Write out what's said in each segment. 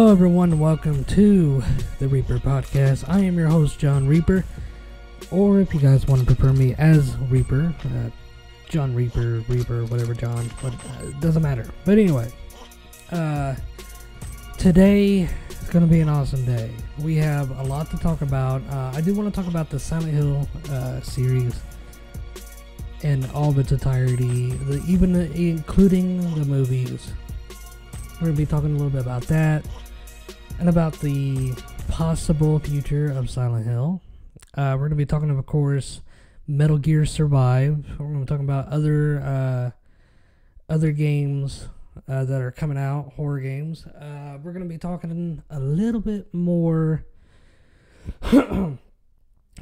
Hello everyone, welcome to the Reaper Podcast. I am your host, John Reaper, or if you guys want to prefer me as Reaper, John Reaper, whatever John, but it doesn't matter. But anyway, today is going to be an awesome day. We have a lot to talk about. I do want to talk about the Silent Hill series in all of its entirety, even including the movies. We're going to be talking a little bit about that and about the possible future of Silent Hill. We're going to be talking, of course, Metal Gear Survive. We're going to be talking about other games that are coming out, horror games. We're going to be talking a little bit more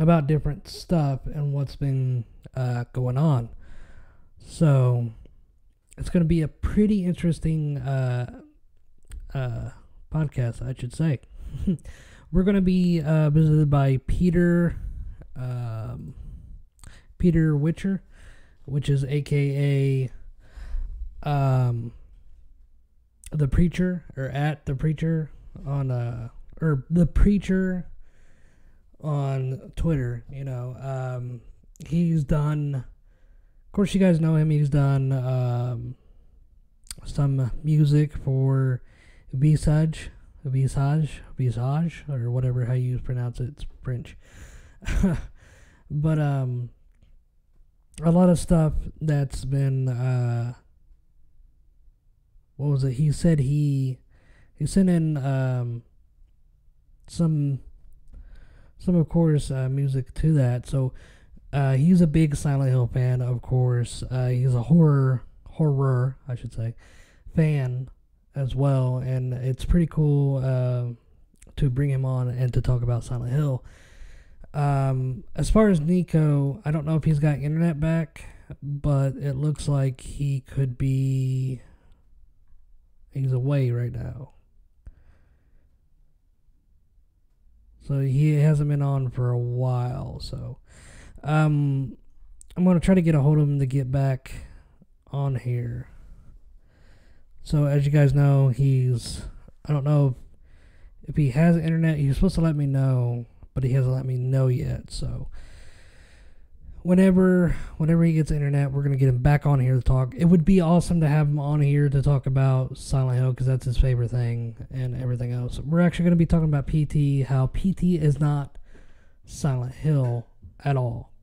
about different stuff and what's been going on. So it's going to be a pretty interesting podcast, I should say. We're going to be visited by Peter Witcher, which is aka the Preacher, or at the Preacher on or the Preacher on Twitter. You know, he's done, of course you guys know him, he's done some music for Visage, or whatever how you pronounce it. It's French. But a lot of stuff that's been what was it? He said he sent in some of course music to that. So he's a big Silent Hill fan, of course. He's a horror I should say fan as well, and it's pretty cool to bring him on and to talk about Silent Hill. As far as Nico, I don't know if he's got internet back, but it looks like he's away right now, so he hasn't been on for a while. So I'm gonna try to get a hold of him to get back on here. So as you guys know, I don't know if he has internet. He's supposed to let me know, but he hasn't let me know yet. So whenever he gets internet, we're going to get him back on here to talk. It would be awesome to have him on here to talk about Silent Hill, because that's his favorite thing and everything else. We're actually going to be talking about PT, how PT is not Silent Hill at all.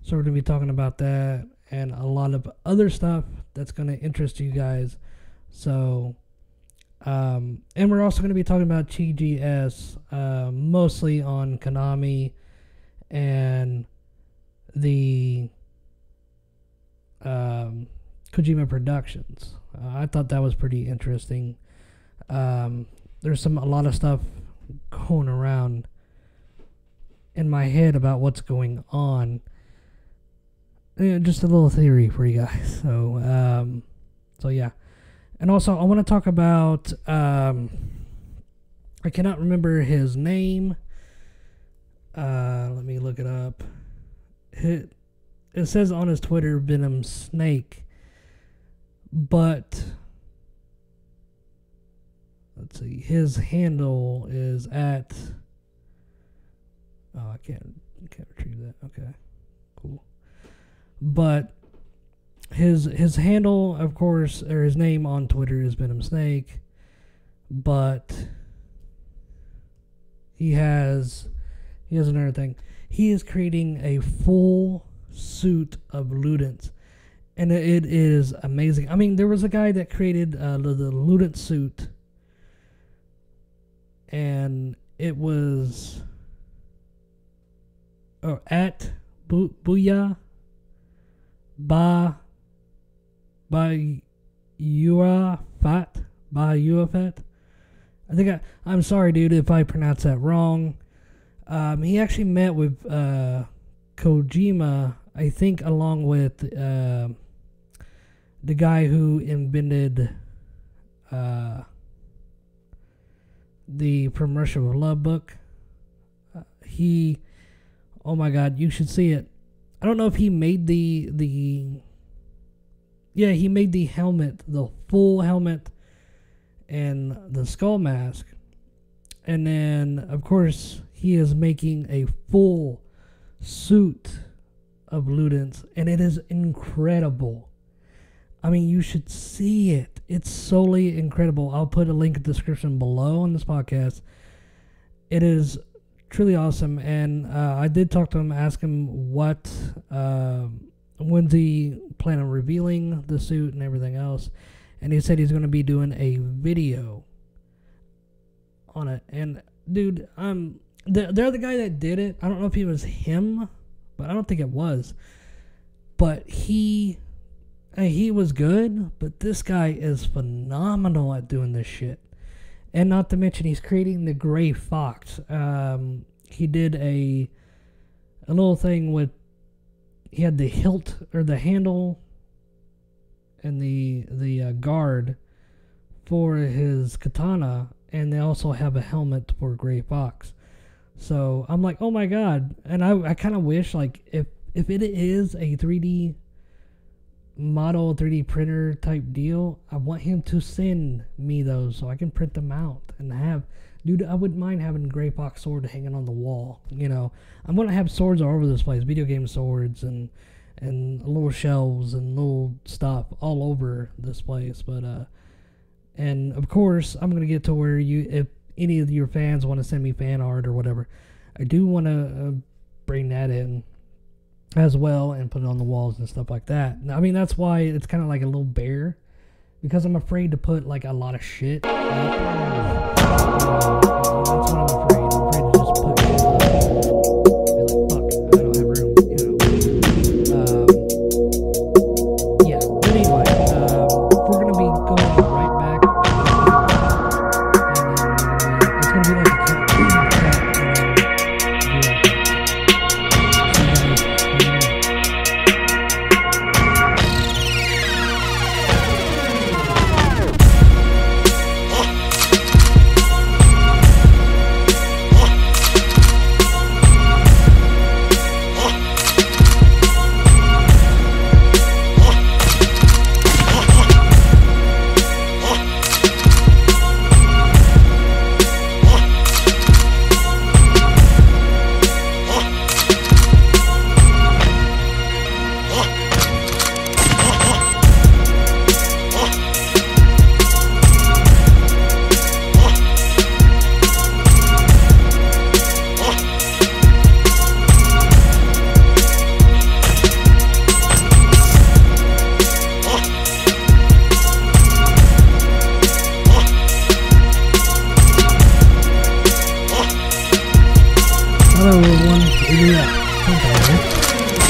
So we're going to be talking about that and a lot of other stuff that's going to interest you guys. So, and we're also going to be talking about TGS, mostly on Konami and the Kojima Productions. I thought that was pretty interesting. There's a lot of stuff going around in my head about what's going on. Just a little theory for you guys. So yeah. And also, I want to talk about, I cannot remember his name. Let me look it up. It says on his Twitter, Venom Snake. But, let's see, his handle is at, oh, I can't retrieve that. Okay, cool. But his handle, of course, or his name on Twitter is Venom Snake, but he has another thing. He is creating a full suit of Ludens, and it is amazing. I mean, there was a guy that created the Ludens suit, and it was at Booyah by Uafat. I think I'm sorry, dude, if I pronounce that wrong. He actually met with Kojima, I think, along with the guy who invented the From Russia with Love book. Oh my God, you should see it. I don't know if he made he made the helmet, the full helmet, and the skull mask. And then, of course, he is making a full suit of Ludens, and it is incredible. I mean, you should see it. It's solely incredible. I'll put a link in the description below on this podcast. It is truly awesome, and I did talk to him, ask him what, when's he plan on revealing the suit and everything else, and he said he's going to be doing a video on it. And dude, the other guy that did it, I don't know if it was him, but I don't think it was. But he was good, but this guy is phenomenal at doing this shit. And not to mention, he's creating the gray fox. He did a little thing with, he had the hilt or the handle and the guard for his katana, and they also have a helmet for Gray Fox. So I'm like, oh my god. And I kind of wish, like, if it is a 3D model, 3D printer type deal, I want him to send me those so I can print them out and have, dude, I wouldn't mind having a Gray Fox sword hanging on the wall. You know, I'm going to have swords all over this place, video game swords and little shelves and little stuff all over this place. But, and of course, I'm going to get to where if any of your fans want to send me fan art or whatever, I do want to bring that in as well and put it on the walls and stuff like that. Now, I mean, that's why it's kind of like a little bare, because I'm afraid to put like a lot of shit up. That's what I'm afraid. I'm afraid to just put shit up and be like, fuck, I don't have room, you know. Yeah, but anyway, we're going to be going right back. And then it's going to be like a cut.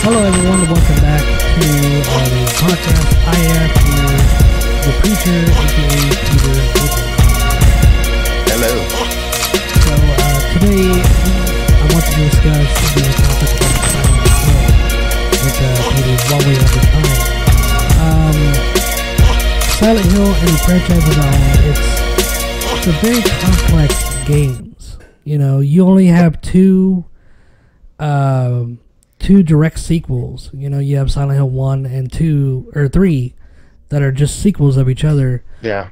Hello everyone, welcome back to the podcast. I am the preacher, aka Peter Butcher. Hello. So today I want to discuss the topic of Silent Hill with Peter while we have the time. Silent Hill and the franchise of it's a very complex games. You know, you only have two direct sequels. You know, you have Silent Hill 1 and 2 or 3 that are just sequels of each other. Yeah.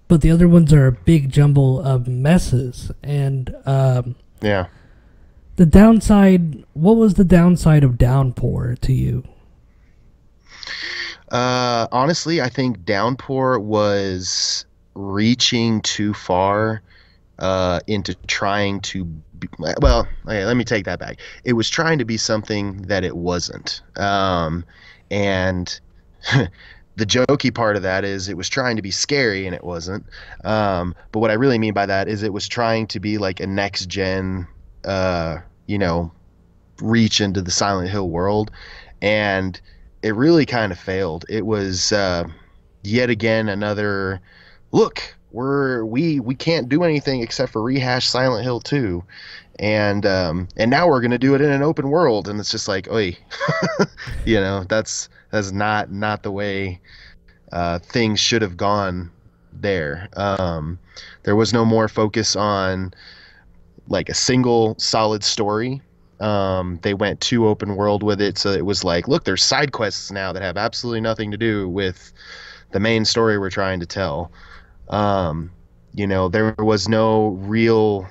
But the other ones are a big jumble of messes. And yeah. The downside, what was the downside of Downpour to you? Honestly, I think Downpour was reaching too far into trying to well, okay, let me take that back. It was trying to be something that it wasn't. And the jokey part of that is it was trying to be scary and it wasn't. But what I really mean by that is it was trying to be like a next gen, reach into the Silent Hill world. And it really kind of failed. It was yet again another look. We can't do anything except for rehash Silent Hill 2, and now we're gonna do it in an open world, and it's just like, oy, that's not the way things should have gone there. There was no more focus on like a single solid story. They went too open world with it, so it was like, look, there's side quests now that have absolutely nothing to do with the main story we're trying to tell. There was no real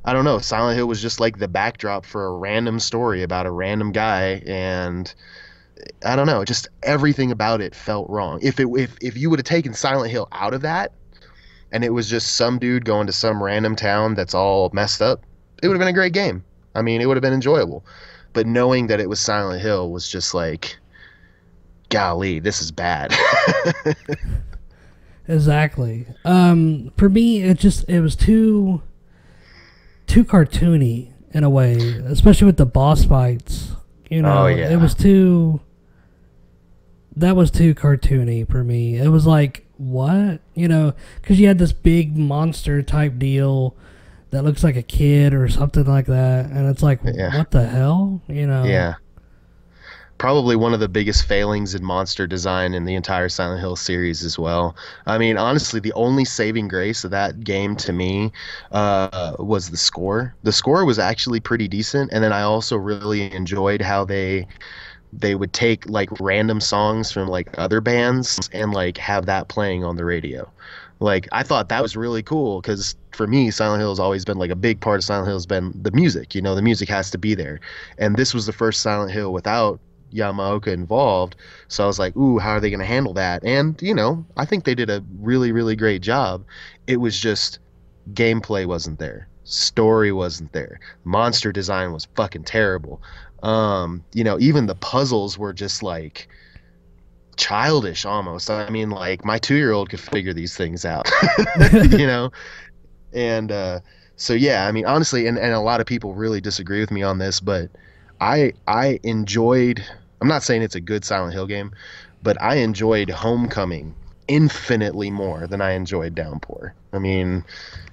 I don't know, Silent Hill was just like the backdrop for a random story about a random guy, and I don't know, just everything about it felt wrong. If you would have taken Silent Hill out of that and it was just some dude going to some random town that's all messed up, it would have been a great game. I mean, it would have been enjoyable. But knowing that it was Silent Hill was just like, golly, this is bad. Exactly. For me, it was too cartoony in a way, especially with the boss fights. You know, Oh yeah. it was too. That was too cartoony for me. It was like, what? You know, because you had this big monster type deal that looks like a kid or something like that, and it's like, Yeah. what the hell? You know? Yeah. Probably one of the biggest failings in monster design in the entire Silent Hill series as well. I mean, honestly, the only saving grace of that game to me was the score. The score was actually pretty decent, and then I also really enjoyed how they would take like random songs from like other bands and like have that playing on the radio. Like I thought that was really cool because for me, Silent Hill has always been like a big part of Silent Hill has been the music. You know, the music has to be there, and this was the first Silent Hill without Yamaoka involved. So I was like, ooh, how are they going to handle that? And you know, I think they did a really, really great job. It was just gameplay wasn't there, story wasn't there, monster design was fucking terrible. You know, even the puzzles were just like childish almost. I mean, like my 2-year-old could figure these things out, you know? And so yeah, I mean, honestly, and a lot of people really disagree with me on this, but I enjoyed. I'm not saying it's a good Silent Hill game, but I enjoyed Homecoming infinitely more than I enjoyed Downpour. I mean,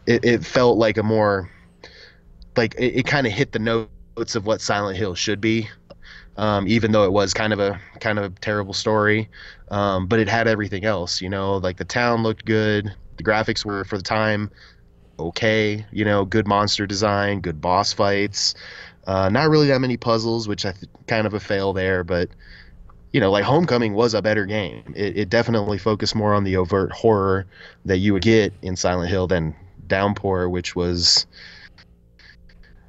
it felt like a more like it kind of hit the notes of what Silent Hill should be, even though it was kind of a terrible story. But it had everything else, you know, like the town looked good, the graphics were for the time okay, you know, good monster design, good boss fights, not really that many puzzles, which kind of a fail there, but you know, like Homecoming was a better game. It definitely focused more on the overt horror that you would get in Silent Hill than Downpour, which was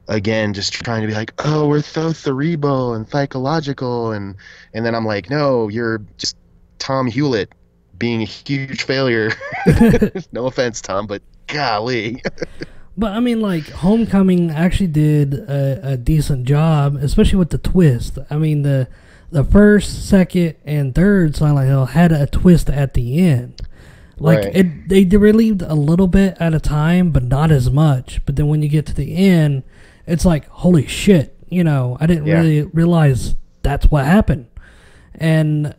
again just trying to be like, oh, we're so cerebral and psychological, and then I'm like, no, you're just Tom Hewlett being a huge failure. No offense, Tom, but golly. But I mean, like Homecoming actually did a decent job, especially with the twist. I mean, the first, second, and third Silent Hill had a twist at the end. Like Right. they relieved a little bit at a time, but not as much. But then when you get to the end, it's like, holy shit! You know, I didn't Yeah. really realize that's what happened. And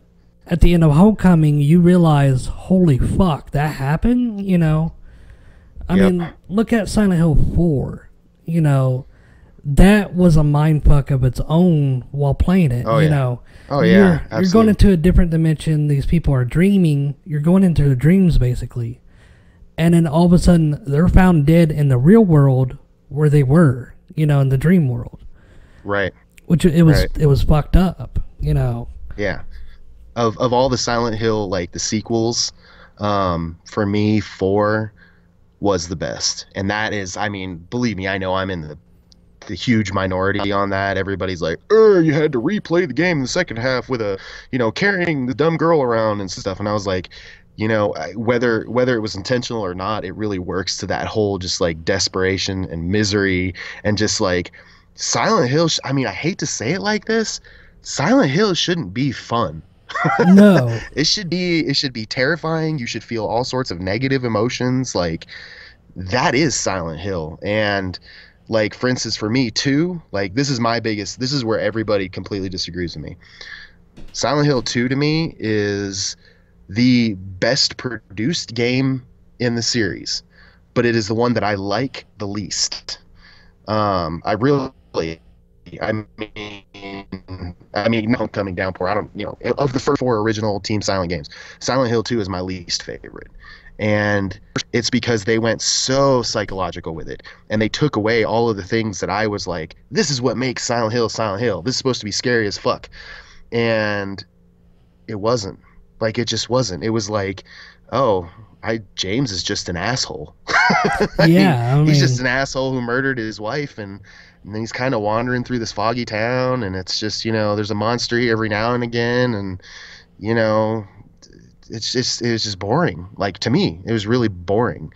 at the end of Homecoming, you realize, holy fuck, that happened. You know, I Yep. mean, look at Silent Hill 4. You know, that was a mind fuck of its own while playing it. Oh, you yeah. know, Oh you're, yeah, you're going absolutely. into a different dimension. These people are dreaming. You're going into their dreams basically, and then all of a sudden they're found dead in the real world where they were. You know, in the dream world, Right. which Right. it was fucked up. You know. Yeah. Of all the Silent Hill, like the sequels, for me, 4 was the best. And that is, I mean, believe me, I know I'm in the huge minority on that. Everybody's like, you had to replay the game in the second half with a, you know, carrying the dumb girl around and stuff. And I was like, you know, whether it was intentional or not, it really works to that whole just like desperation and misery and just like Silent Hill. I mean, I hate to say it like this, Silent Hill shouldn't be fun. No. It should be terrifying. You should feel all sorts of negative emotions. Like that is Silent Hill. And like for instance for me too, like this is where everybody completely disagrees with me. Silent Hill 2 to me is the best produced game in the series, but it is the one that I like the least. I really, I mean, no coming downpour. I don't, you know, of the first 4 original Team Silent games, Silent Hill 2 is my least favorite, and it's because they went so psychological with it, and they took away all of the things that I was like, this is what makes Silent Hill Silent Hill. This is supposed to be scary as fuck, and it wasn't. Like it just wasn't. It was like, oh, I James is just an asshole. I mean, Yeah, I he's just mean, an asshole who murdered his wife, and then he's kind of wandering through this foggy town, and it's just, there's a monster here every now and again, and you know, it was just boring. Like to me, it was really boring.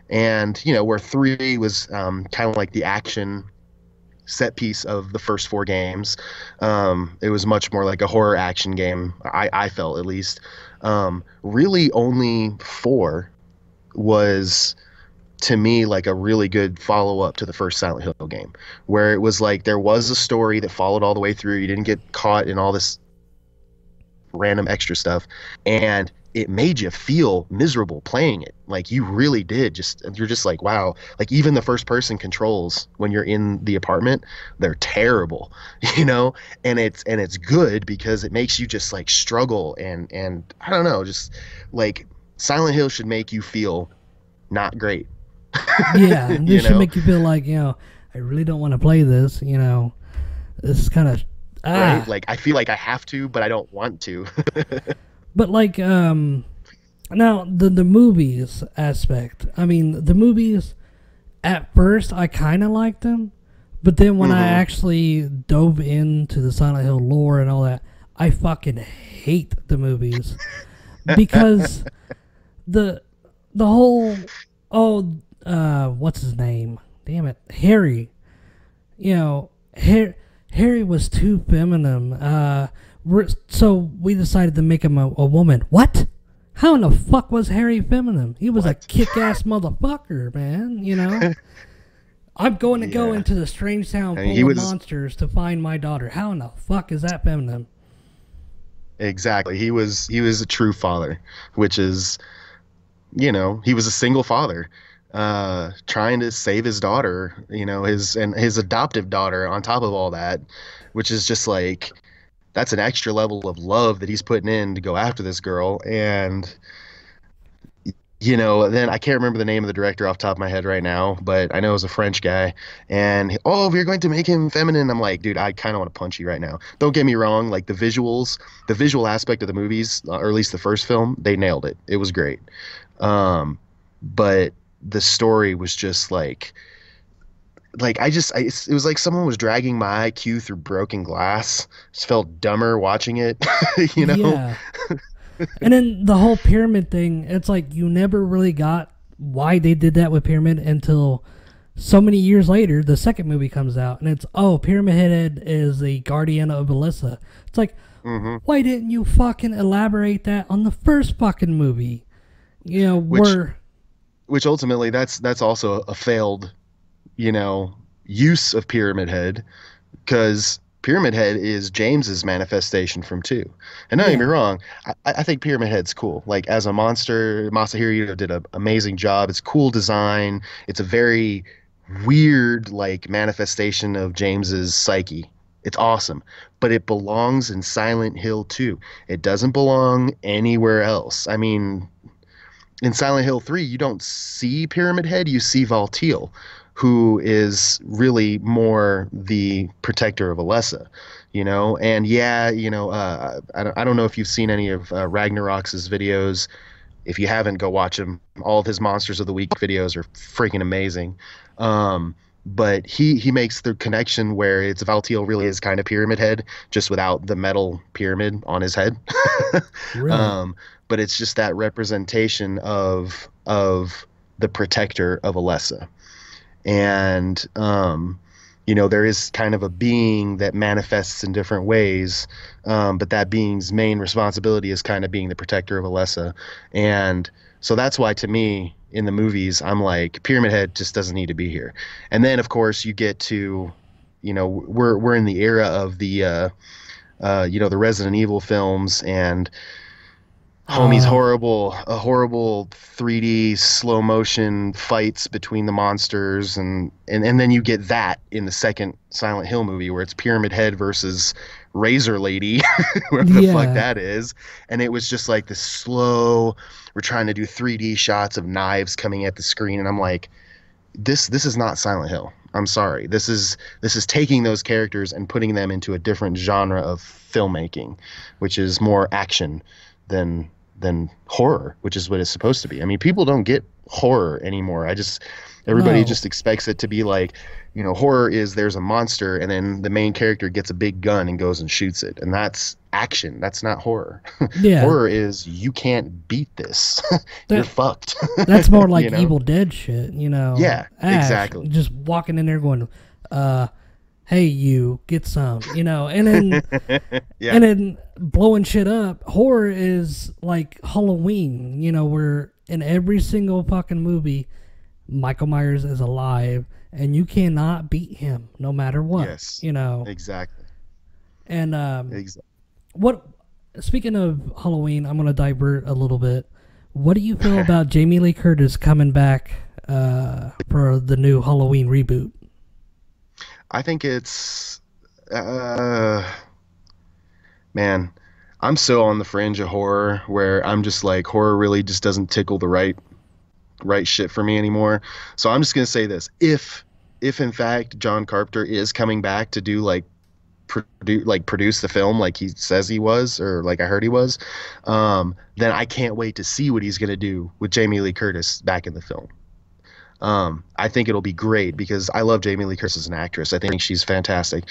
And where three was kind of like the action set piece of the first four games. It was much more like a horror action game. I felt at least. Really, only four was to me like a really good follow up to the first Silent Hill game, where it was like there was a story that followed all the way through. You didn't get caught in all this random extra stuff, and it made you feel miserable playing it. Like you really did. You're just like, wow. Like even the first person controls when you're in the apartment, they're terrible, you know. And it's good because it makes you just like struggle, and I don't know, just like Silent Hill should make you feel not great. yeah, you this should know make you feel like, I really don't want to play this. This is kind of right, like I feel like I have to, but I don't want to. But like, now the movies aspect. I mean, the movies at first I kind of liked them, but then when I hmm actually dove into the Silent Hill lore and all that, I fucking hate the movies because the the whole what's his name? Damn it, Harry. Harry was too feminine. So we decided to make him a woman. What? How in the fuck was Harry feminine? He was a what? kick-ass motherfucker, man. I'm going to go Yeah, into the strange town I mean he full of was monsters to find my daughter. How in the fuck is that feminine? exactly, he was a true father, which is, he was a single father, trying to save his daughter, his adoptive daughter on top of all that, which is just like that's an extra level of love that he's putting in to go after this girl. And then I can't remember the name of the director off the top of my head right now, but I know it was a French guy. And oh, we're going to make him feminine. I'm like, dude, I kind of want to punch you right now. Don't get me wrong, like the visual aspect of the movies, or at least the first film, they nailed it. It was great. But the story was just it was like someone was dragging my IQ through broken glass. Just felt dumber watching it, you know? Yeah. And then the whole pyramid thing, it's like you never really got why they did that with Pyramid until so many years later, the second movie comes out, and it's, oh, Pyramid Head is the guardian of Alyssa. It's like, hmm why didn't you fucking elaborate that on the first fucking movie? Which Where, which ultimately that's also a failed, you know, use of Pyramid Head, because Pyramid Head is James's manifestation from two. And don't get me yeah, wrong, I think Pyramid Head's cool. Like as a monster, Masahiro did an amazing job. It's cool design. It's a very weird like manifestation of James's psyche. It's awesome, but it belongs in Silent Hill 2. It doesn't belong anywhere else. I mean, in Silent Hill 3, you don't see Pyramid Head, you see Valtiel, who is really more the protector of Alessa, And yeah, I don't know if you've seen any of Ragnarok's videos. If you haven't, go watch him. All of his Monsters of the Week videos are freaking amazing. But he makes the connection where it's Valtiel really is kind of Pyramid Head, just without the metal pyramid on his head. really. um, but it's just that representation of the protector of Alessa. And there is kind of a being that manifests in different ways, but that being's main responsibility is kind of being the protector of Alessa. And so that's why, to me, in the movies, I'm like, Pyramid Head just doesn't need to be here. And then, of course, you get to, we're in the era of the Resident Evil films, and homie's Uh, horrible 3D slow motion fights between the monsters, and then you get that in the second Silent Hill movie where it's Pyramid Head versus Razor Lady, whoever the fuck yeah, that is. And it was just like this slow, we're trying to do 3D shots of knives coming at the screen, and I'm like, this is not Silent Hill. I'm sorry. This is taking those characters and putting them into a different genre of filmmaking, which is more action than than horror, which is what it's supposed to be. I mean, people don't get horror anymore. Everybody No. just expects it to be like, horror is there's a monster and then the main character gets a big gun and goes and shoots it. And that's action. That's not horror. Yeah. Horror is you can't beat this. You're That fucked. that's more like You know? Evil Dead shit, you know. Yeah, Ash exactly. just walking in there going, hey you, get some, and then Yeah. and then blowing shit up. Horror is like Halloween, where in every single fucking movie Michael Myers is alive and you cannot beat him no matter what. Yes. Exactly. And Exactly. what speaking of Halloween, I'm gonna divert a little bit. What do you feel about Jamie Lee Curtis coming back for the new Halloween reboot? I think it's man, I'm so on the fringe of horror where I'm just like horror really just doesn't tickle the right shit for me anymore. So I'm just gonna say this: if in fact John Carpenter is coming back to do produce the film like he says he was, or like I heard he was, then I can't wait to see what he's gonna do with Jamie Lee Curtis back in the film. I think it'll be great because I love Jamie Lee Curtis as an actress. I think she's fantastic.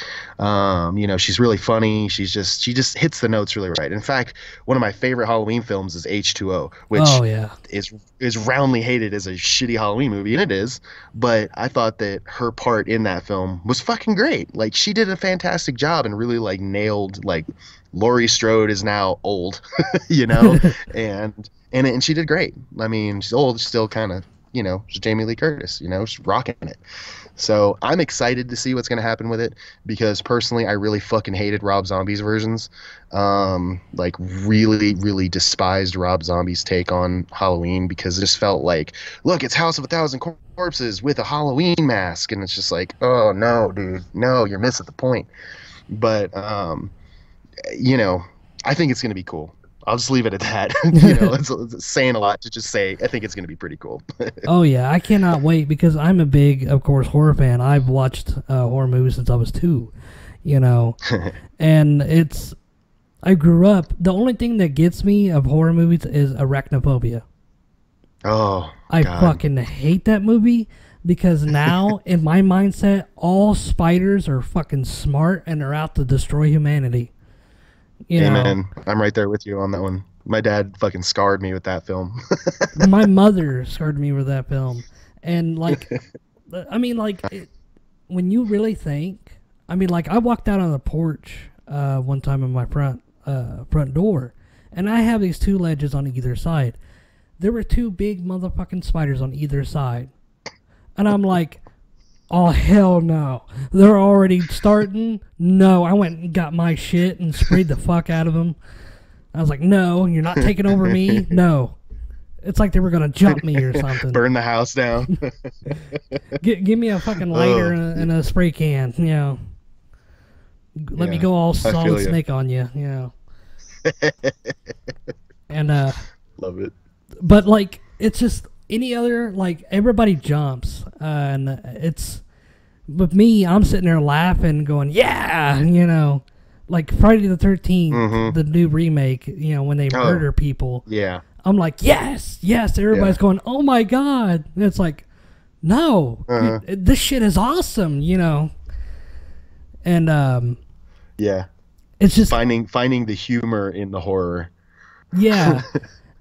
She's really funny. She just hits the notes really right. In fact, one of my favorite Halloween films is H2O, which Oh yeah. is roundly hated as a shitty Halloween movie, and it is. But I thought that her part in that film was fucking great. Like she did a fantastic job and really like nailed like Laurie Strode is now old, and she did great. I mean, she's old, still kind of. She's Jamie Lee Curtis, she's rocking it. So I'm excited to see what's going to happen with it because personally, I really fucking hated Rob Zombie's versions. Like really, really despised Rob Zombie's take on Halloween because it just felt like, look, it's House of a Thousand Corpses with a Halloween mask. And it's just like, oh no, dude, no, you're missing the point. But, I think it's going to be cool. I'll just leave it at that. It's saying a lot to just say I think it's going to be pretty cool. Oh yeah, I cannot wait because I'm a big, of course, horror fan. I've watched horror movies since I was 2, and I grew up. The only thing that gets me of horror movies is arachnophobia. Oh, I God. fucking hate that movie because now in my mindset, all spiders are fucking smart and are out to destroy humanity. Amen. I'm right there with you on that one. My dad fucking scarred me with that film. My mother scarred me with that film, and like, I mean, like, when you really think, I mean, like, I walked out on the porch one time in my front door, and I have these 2 ledges on either side. There were 2 big motherfucking spiders on either side, and I'm like, oh, hell no. They're already starting? No. I went and got my shit and sprayed the fuck out of them. I was like, no, you're not taking over me. No. It's like they were going to jump me or something. Burn the house down. Give me a fucking lighter and a spray can, Let me go all Solid Snake on you, And, love it. But, like, it's just any other, like, everybody jumps, and it's, with me, I'm sitting there laughing, going, yeah, like Friday the 13th, the new remake, when they murder people. Yeah. I'm like, yes, everybody's going, oh my God. And it's like, no, this shit is awesome, And, yeah. It's just finding the humor in the horror. Yeah.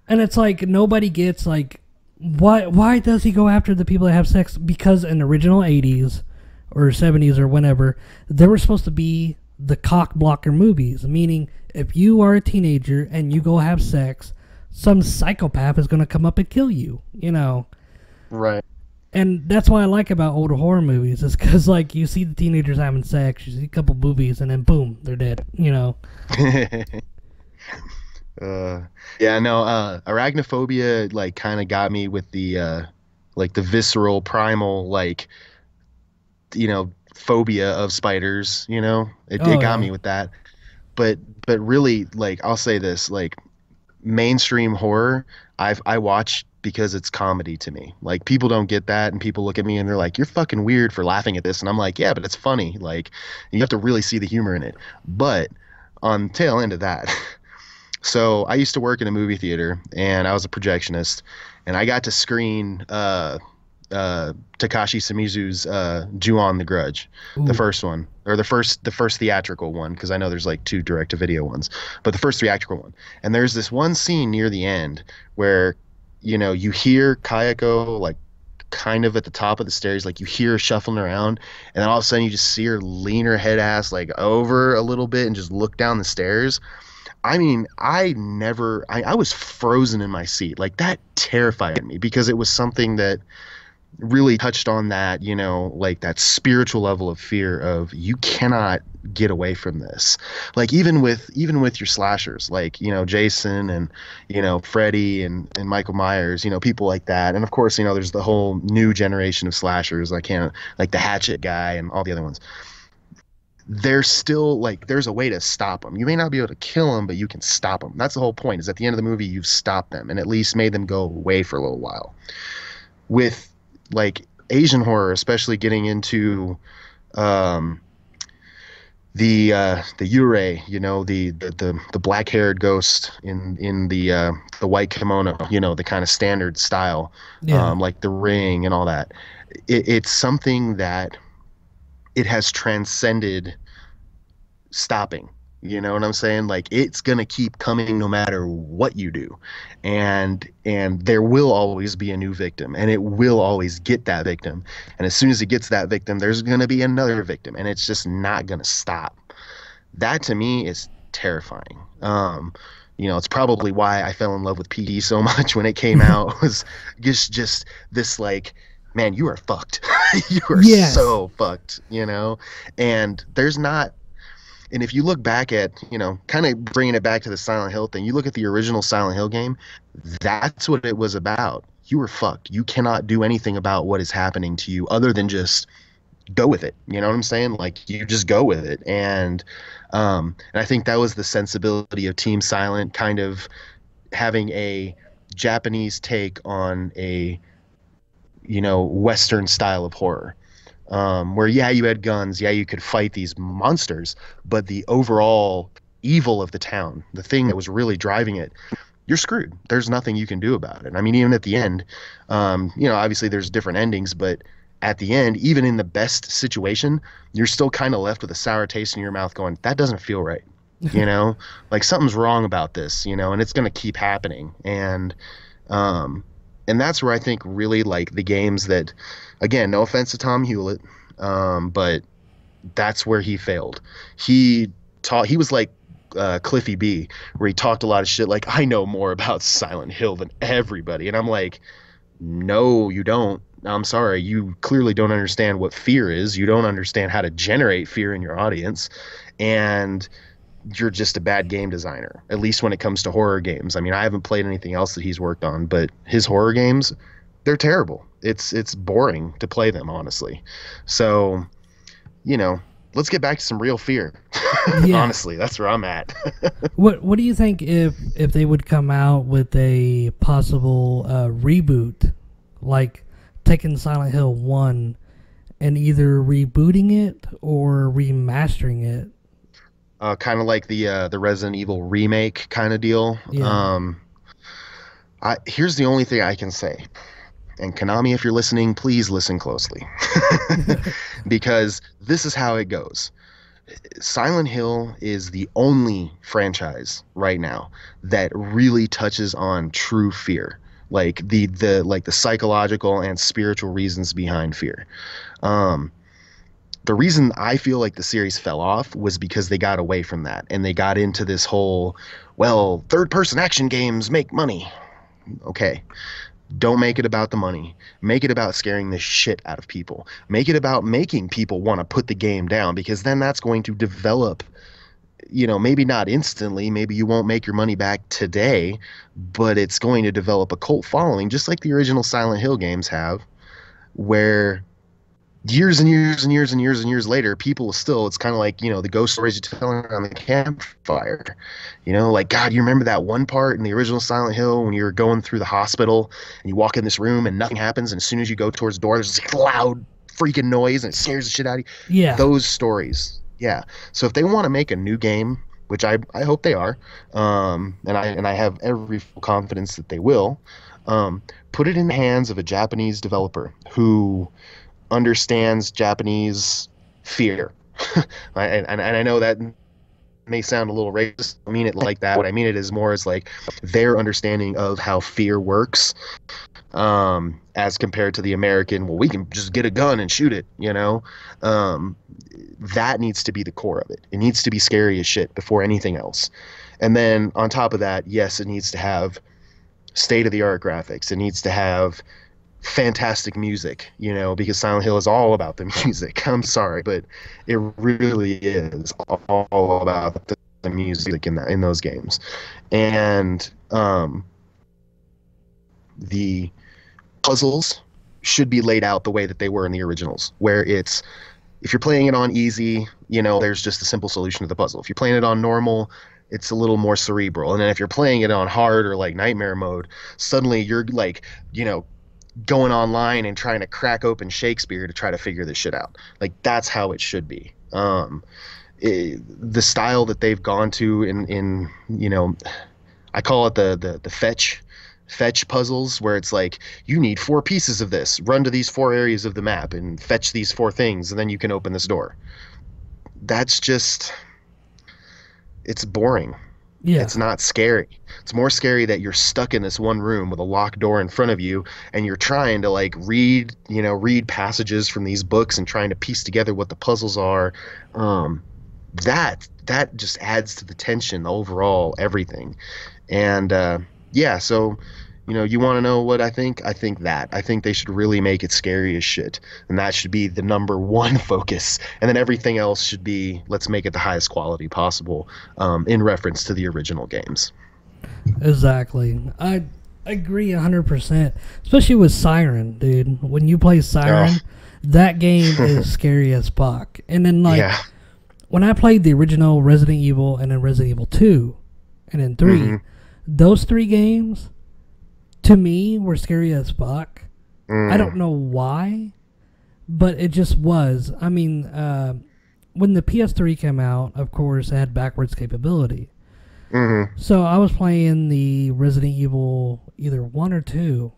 And it's like, nobody gets, like, why does he go after the people that have sex? Because in the original 80s or 70s or whenever, they were supposed to be the cock blocker movies, meaning if you are a teenager and you go have sex, some psychopath is going to come up and kill you, Right. And that's what I like about older horror movies is because, like, you see the teenagers having sex, you see a couple boobies, and then boom, they're dead, Arachnophobia like kind of got me with the like the visceral primal like phobia of spiders, it got me with that. But really, like, I'll say this, like, mainstream horror I watch because it's comedy to me. Like, people don't get that, and people look at me and they're like, you're fucking weird for laughing at this, and I'm like, yeah, but it's funny. Like, you have to really see the humor in it. But on the tail end of that, So I used to work in a movie theater, and I was a projectionist, and I got to screen Takashi Shimizu's Ju-on the Grudge, the Ooh. first one, or the first theatrical one, because I know there's like two direct to video ones, but the first theatrical one. And there's this one scene near the end where, you hear Kayako like kind of at the top of the stairs, like you hear her shuffling around, and then all of a sudden you just see her lean her head ass like over a little bit and just look down the stairs. I mean, I was frozen in my seat. Like that terrified me because it was something that really touched on that, like that spiritual level of fear of you cannot get away from this. Like even with your slashers, like, Jason and, Freddy and Michael Myers, people like that. And of course, there's the whole new generation of slashers. I can't like the Hatchet guy and all the other ones. There's still like there's a way to stop them. You may not be able to kill them, but you can stop them. That's the whole point. Is at the end of the movie you've stopped them and at least made them go away for a little while. With like Asian horror, especially getting into um, the Yurei, the black haired ghost in the white kimono, the kind of standard style, Yeah. like The Ring and all that. It's something that it has transcended stopping. You know what I'm saying? Like it's gonna keep coming no matter what you do, and there will always be a new victim, and it will always get that victim, and as soon as it gets that victim, there's gonna be another victim, and it's just not gonna stop. That to me is terrifying. It's probably why I fell in love with PD so much when it came out. Was just this like, man, you are fucked. You are Yes. so fucked. And there's not. And if you look back at, kind of bringing it back to the Silent Hill thing, you look at the original Silent Hill game, that's what it was about. You were fucked. You cannot do anything about what is happening to you other than just go with it. You know what I'm saying? Like you just go with it. And I think that was the sensibility of Team Silent, kind of having a Japanese take on a, Western style of horror. Where yeah, you had guns, yeah, you could fight these monsters, but the overall evil of the town, the thing that was really driving it, you're screwed. There's nothing you can do about it. I mean, even at the end, obviously there's different endings, but at the end, even in the best situation, you're still kind of left with a sour taste in your mouth going, that doesn't feel right. Like something's wrong about this, and it's going to keep happening. And that's where I think really like the games that, again, no offense to Tom Hewlett, but that's where he failed. He was like Cliffy B, where he talked a lot of shit like, I know more about Silent Hill than everybody. And I'm like, no, you don't. I'm sorry. You clearly don't understand what fear is. You don't understand how to generate fear in your audience. And you're just a bad game designer, at least when it comes to horror games. I mean, I haven't played anything else that he's worked on, but his horror games, they're terrible. It's boring to play them, honestly. So, let's get back to some real fear. Yeah. Honestly, that's where I'm at. What do you think if they would come out with a possible reboot, like taking Silent Hill 1 and either rebooting it or remastering it? Kind of like the Resident Evil remake kind of deal. Yeah. Here's the only thing I can say. And Konami, if you're listening, please listen closely. Because this is how it goes. Silent Hill is the only franchise right now that really touches on true fear, like the psychological and spiritual reasons behind fear. The reason I feel like the series fell off was because they got away from that and they got into this whole, well, third person action games make money. Okay. Don't make it about the money. Make it about scaring the shit out of people. Make it about making people want to put the game down, because then that's going to develop, maybe not instantly, maybe you won't make your money back today, but it's going to develop a cult following, just like the original Silent Hill games have, where years and years and years and years and years later, people still, it's kind of like, the ghost stories you tell around the campfire, like, God, you remember that one part in the original Silent Hill when you were going through the hospital and you walk in this room and nothing happens, and as soon as you go towards the door, there's this loud freaking noise and it scares the shit out of you. Yeah. Those stories. Yeah. So if they want to make a new game which I hope they are, and I have every full confidence that they will, um, put it in the hands of a Japanese developer who understands Japanese fear. And I know that may sound a little racist. I mean it like that. What I mean it is more as like their understanding of how fear works, as compared to the American, well, we can just get a gun and shoot it, um, that needs to be the core of it. It needs to be scary as shit before anything else. And then on top of that, yes, it needs to have state of the art graphics. It needs to have fantastic music, because Silent Hill is all about the music. I'm sorry, but it really is all about the music in those games. And the puzzles should be laid out the way that they were in the originals, where it's, if you're playing it on easy, there's just a simple solution to the puzzle. If you're playing it on normal, it's a little more cerebral. And then if you're playing it on hard or like nightmare mode, suddenly you're like, going online and trying to crack open Shakespeare to try to figure this shit out. Like, that's how it should be. The style that they've gone to in I call it the fetch puzzles, where it's like, you need 4 pieces of this, run to these 4 areas of the map and fetch these 4 things, and then you can open this door. That's just, it's boring. Yeah. It's not scary. It's more scary that you're stuck in this one room with a locked door in front of you, and you're trying to like read passages from these books and trying to piece together what the puzzles are. That just adds to the tension, the overall everything. And yeah, so you want to know what I think? I think they should really make it scary as shit, and that should be the number one focus. And then everything else should be, let's make it the highest quality possible, in reference to the original games. Exactly. I agree 100%. Especially with Siren, dude. When you play Siren, that game is scary as fuck. And then when I played the original Resident Evil and then Resident Evil 2 and then 3, those 3 games to me were scary as fuck. I don't know why, but it just was. I mean, when the PS3 came out, of course, it had backwards capability. So I was playing the Resident Evil, either 1 or 2.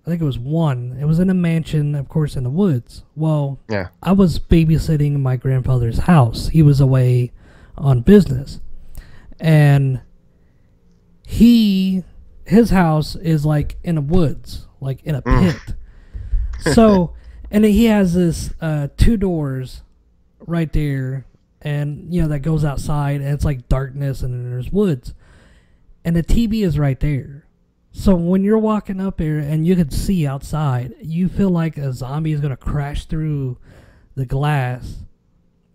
I think it was 1. It was in a mansion, of course, in the woods. Well, I was babysitting my grandfather's house. He was away on business. And his house is like in the woods, like in a pit. So, and he has this 2 doors right there, and that goes outside, and it's like darkness, and then there's woods, and the TV is right there. So when you're walking up there and you can see outside, you feel like a zombie is gonna crash through the glass,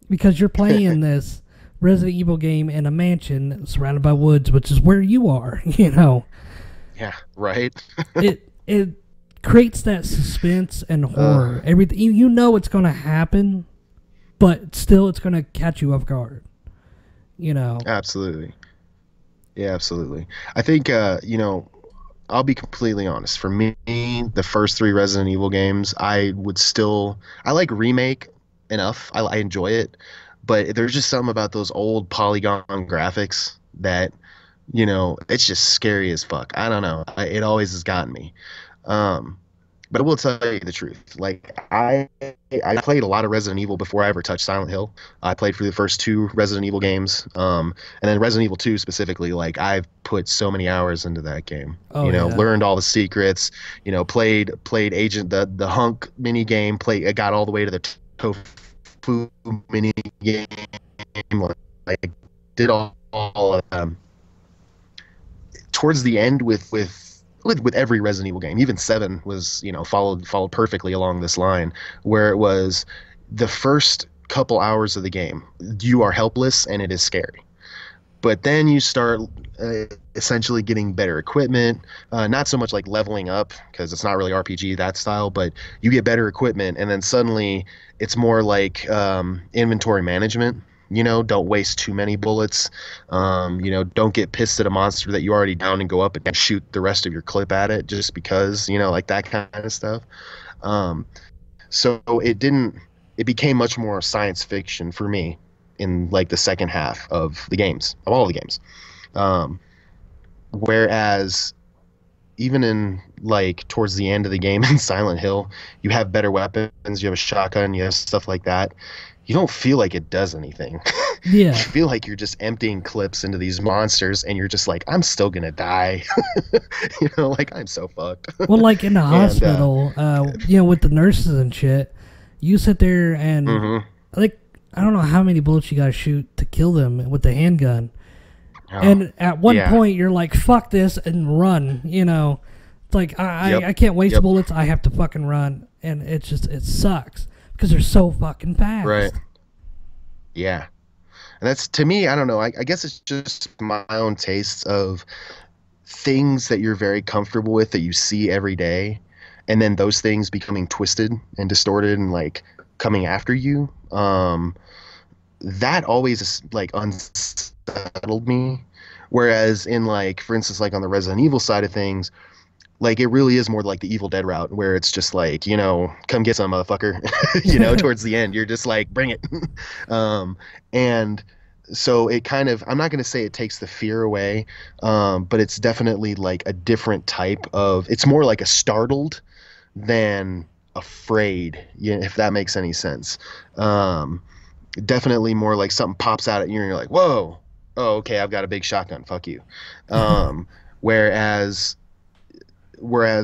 because you're playing this Resident Evil game in a mansion surrounded by woods, which is where you are. Yeah, right. it creates that suspense and horror. Everything it's going to happen, but still it's going to catch you off guard. Absolutely. Yeah, absolutely. I think I'll be completely honest. For me, the first 3 Resident Evil games, I like Remake enough. I enjoy it, but there's just something about those old polygon graphics that it's just scary as fuck. I don't know. It always has gotten me. But I will tell you the truth. Like, I played a lot of Resident Evil before I ever touched Silent Hill. I played through the first 2 Resident Evil games. And then Resident Evil 2 specifically, like, I've put so many hours into that game. Learned all the secrets, played Agent the Hunk mini game, I got all the way to the Tofu mini game. Like, did all of them. Towards the end with every Resident Evil game, even 7 was followed perfectly along this line, where it was the first couple hours of the game you are helpless and it is scary, but then you start essentially getting better equipment, not so much like leveling up, because it's not really RPG that style, but you get better equipment, and then suddenly it's more like inventory management. Don't waste too many bullets. Don't get pissed at a monster that you already downed and go up and shoot the rest of your clip at it just because, like that kind of stuff. So it became much more science fiction for me in like the second half of all the games. Whereas even in like towards the end of the game in Silent Hill, you have better weapons, you have a shotgun, you have stuff like that. You don't feel like it does anything. Yeah. You feel like you're just emptying clips into these monsters, and you're just like, I'm still gonna die. Like I'm so fucked. Well, like in the hospital, with the nurses and shit, you sit there and like I don't know how many bullets you gotta shoot to kill them with the handgun. And at one point, you're like, fuck this, and run, It's like, I can't waste bullets, I have to fucking run. And it sucks, because they're so fucking fast. Right. Yeah. And that's, to me, I don't know, I guess it's just my own tastes of things that you're very comfortable with that you see every day, and then those things becoming twisted and distorted and, like, coming after you. That always, like, unsettled me. Whereas in, like, for instance, like on the Resident Evil side of things, like it really is more like the Evil Dead route, where it's just like, come get some, motherfucker. Towards the end, you're just like, bring it. And so it kind of, I'm not going to say it takes the fear away, but it's definitely like a different type of, it's more like a startled than afraid, if that makes any sense. Definitely more like something pops out at you and you're like, whoa, oh, okay, I've got a big shotgun, fuck you. Whereas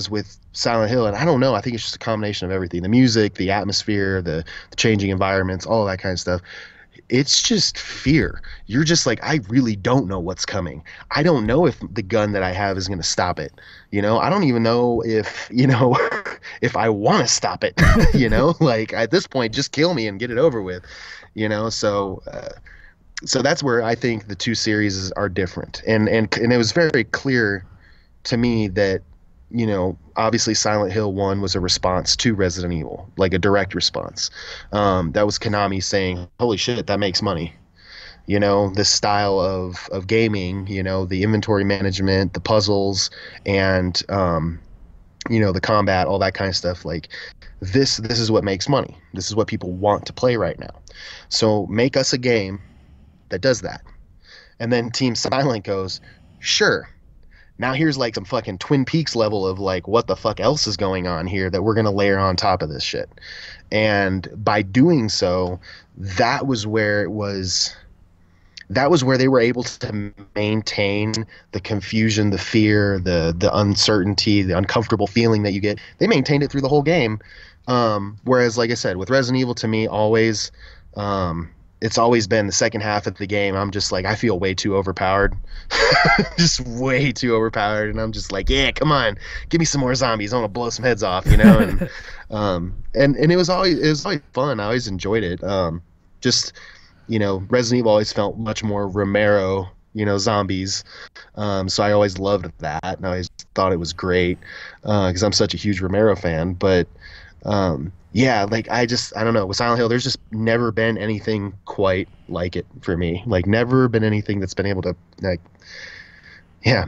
with Silent Hill, and I don't know, I think it's just a combination of everything, the music, the atmosphere, the changing environments, all that kind of stuff. It's just fear. You're just like, I really don't know what's coming. I don't know if the gun that I have is going to stop it. I don't even know if, if I want to stop it, like at this point, just kill me and get it over with, so that's where I think the two series are different. And it was very clear to me that, obviously Silent Hill 1 was a response to Resident Evil, like a direct response. That was Konami saying, holy shit, that makes money. This style of gaming, the inventory management, the puzzles, and, the combat, all that kind of stuff. Like this is what makes money. This is what people want to play right now. So make us a game that does that. And then Team Silent goes, sure, now here's like some fucking Twin Peaks level of like what the fuck else is going on here that we're going to layer on top of this shit. And by doing so, that was where they were able to maintain the confusion, the fear, the uncertainty, the uncomfortable feeling that you get. They maintained it through the whole game. Whereas, like I said, with Resident Evil, to me, always, it's always been the second half of the game. I'm just like, I feel way too overpowered, just way too overpowered. And I'm just like, yeah, come on, give me some more zombies. I want to blow some heads off, And, and it was always fun. I always enjoyed it. Resident Evil always felt much more Romero, zombies. So I always loved that. And I always thought it was great, because I'm such a huge Romero fan. But, like I don't know, with Silent Hill, there's just never been anything quite like it for me. Like never been anything that's been able to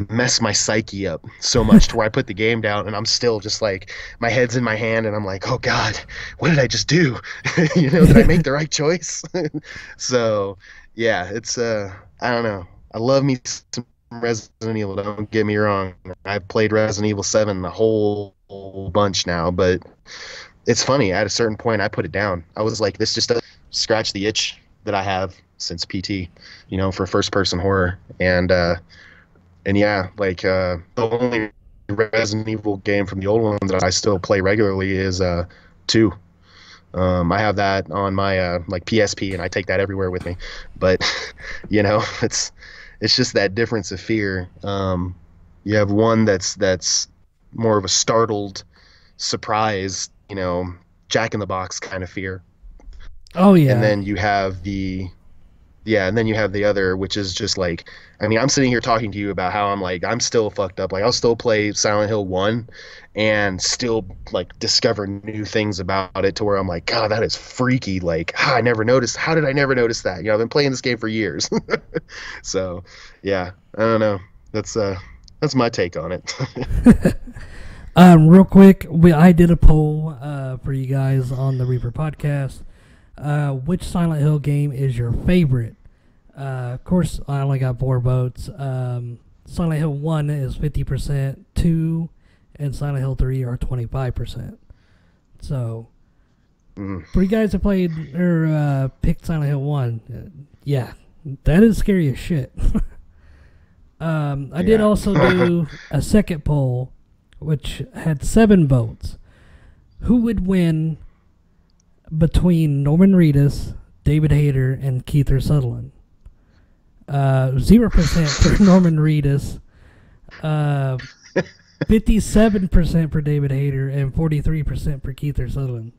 mess my psyche up so much to where I put the game down and I'm still just like, my head's in my hand and I'm like, oh God, what did I just do? Did I make the right choice? So yeah, it's, I don't know. I love me some Resident Evil, don't get me wrong. I've played Resident Evil 7 a whole bunch now, but it's funny, at a certain point I put it down. I was like, this just doesn't scratch the itch that I have since PT, for first person horror. And yeah, like the only Resident Evil game from the old ones that I still play regularly is 2. I have that on my like PSP and I take that everywhere with me. But it's just that difference of fear. You have one that's more of a startled surprise, Jack in the Box kind of fear. Oh yeah. And then you have the other, which is just like, I mean, I'm sitting here talking to you about how I'm still fucked up. Like I'll still play Silent Hill 1 and still like discover new things about it to where I'm like, God, that is freaky. Like, how did I never notice that? I've been playing this game for years. So yeah, I don't know. That's my take on it. Real quick, I did a poll for you guys on the Reaper podcast. Which Silent Hill game is your favorite? Of course, I only got 4 votes. Silent Hill 1 is 50%, 2 and Silent Hill 3 are 25%. So, for you guys that played or picked Silent Hill 1, yeah, that is scary as shit. I did also do a second poll, which had 7 votes. Who would win between Norman Reedus, David Hayter, and Kiefer Sutherland? 0% for Norman Reedus, 57% for David Hayter, and 43% for Kiefer Sutherland.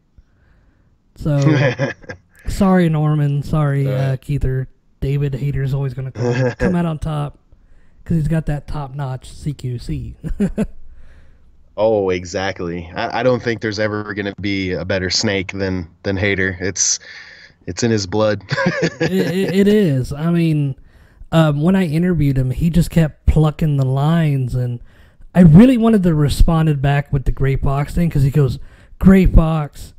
So, sorry, Norman. Sorry, Kiefer. David Hayter is always going to come out on top because he's got that top-notch CQC. Oh, exactly. I don't think there's ever going to be a better snake than Hater. It's in his blood. It is. I mean, when I interviewed him, he just kept plucking the lines, and I really wanted to respond back with the Gray Fox thing because he goes, Gray Fox.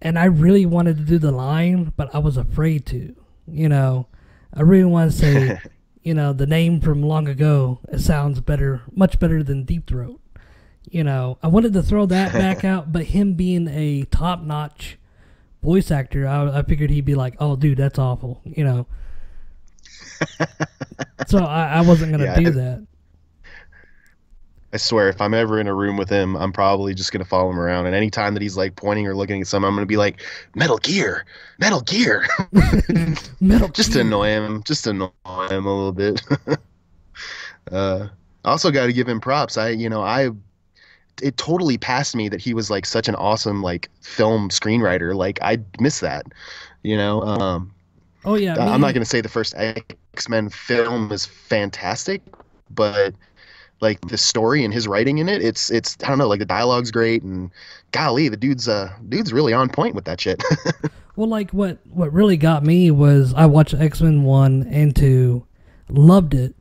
And I really wanted to do the line, but I was afraid to. You know, I really want to say, you know, the name from long ago. It sounds better, much better than Deep Throat. You know, I wanted to throw that back out, but him being a top-notch voice actor, I figured he'd be like, "Oh, dude, that's awful," you know. So I wasn't gonna do that. I swear, if I'm ever in a room with him, I'm probably just gonna follow him around. And anytime that he's like pointing or looking at something, I'm gonna be like, Metal Gear, Metal Gear, just to annoy him, a little bit. Also got to give him props. It totally passed me that he was like such an awesome like film screenwriter. Like I miss that, you know. Oh yeah, I'm not gonna say the first X-Men film is fantastic, but like the story and his writing in it, it's I don't know, like the dialogue's great, and golly, the dude's really on point with that shit. Well, like what really got me was I watched X-Men 1 and 2, loved it.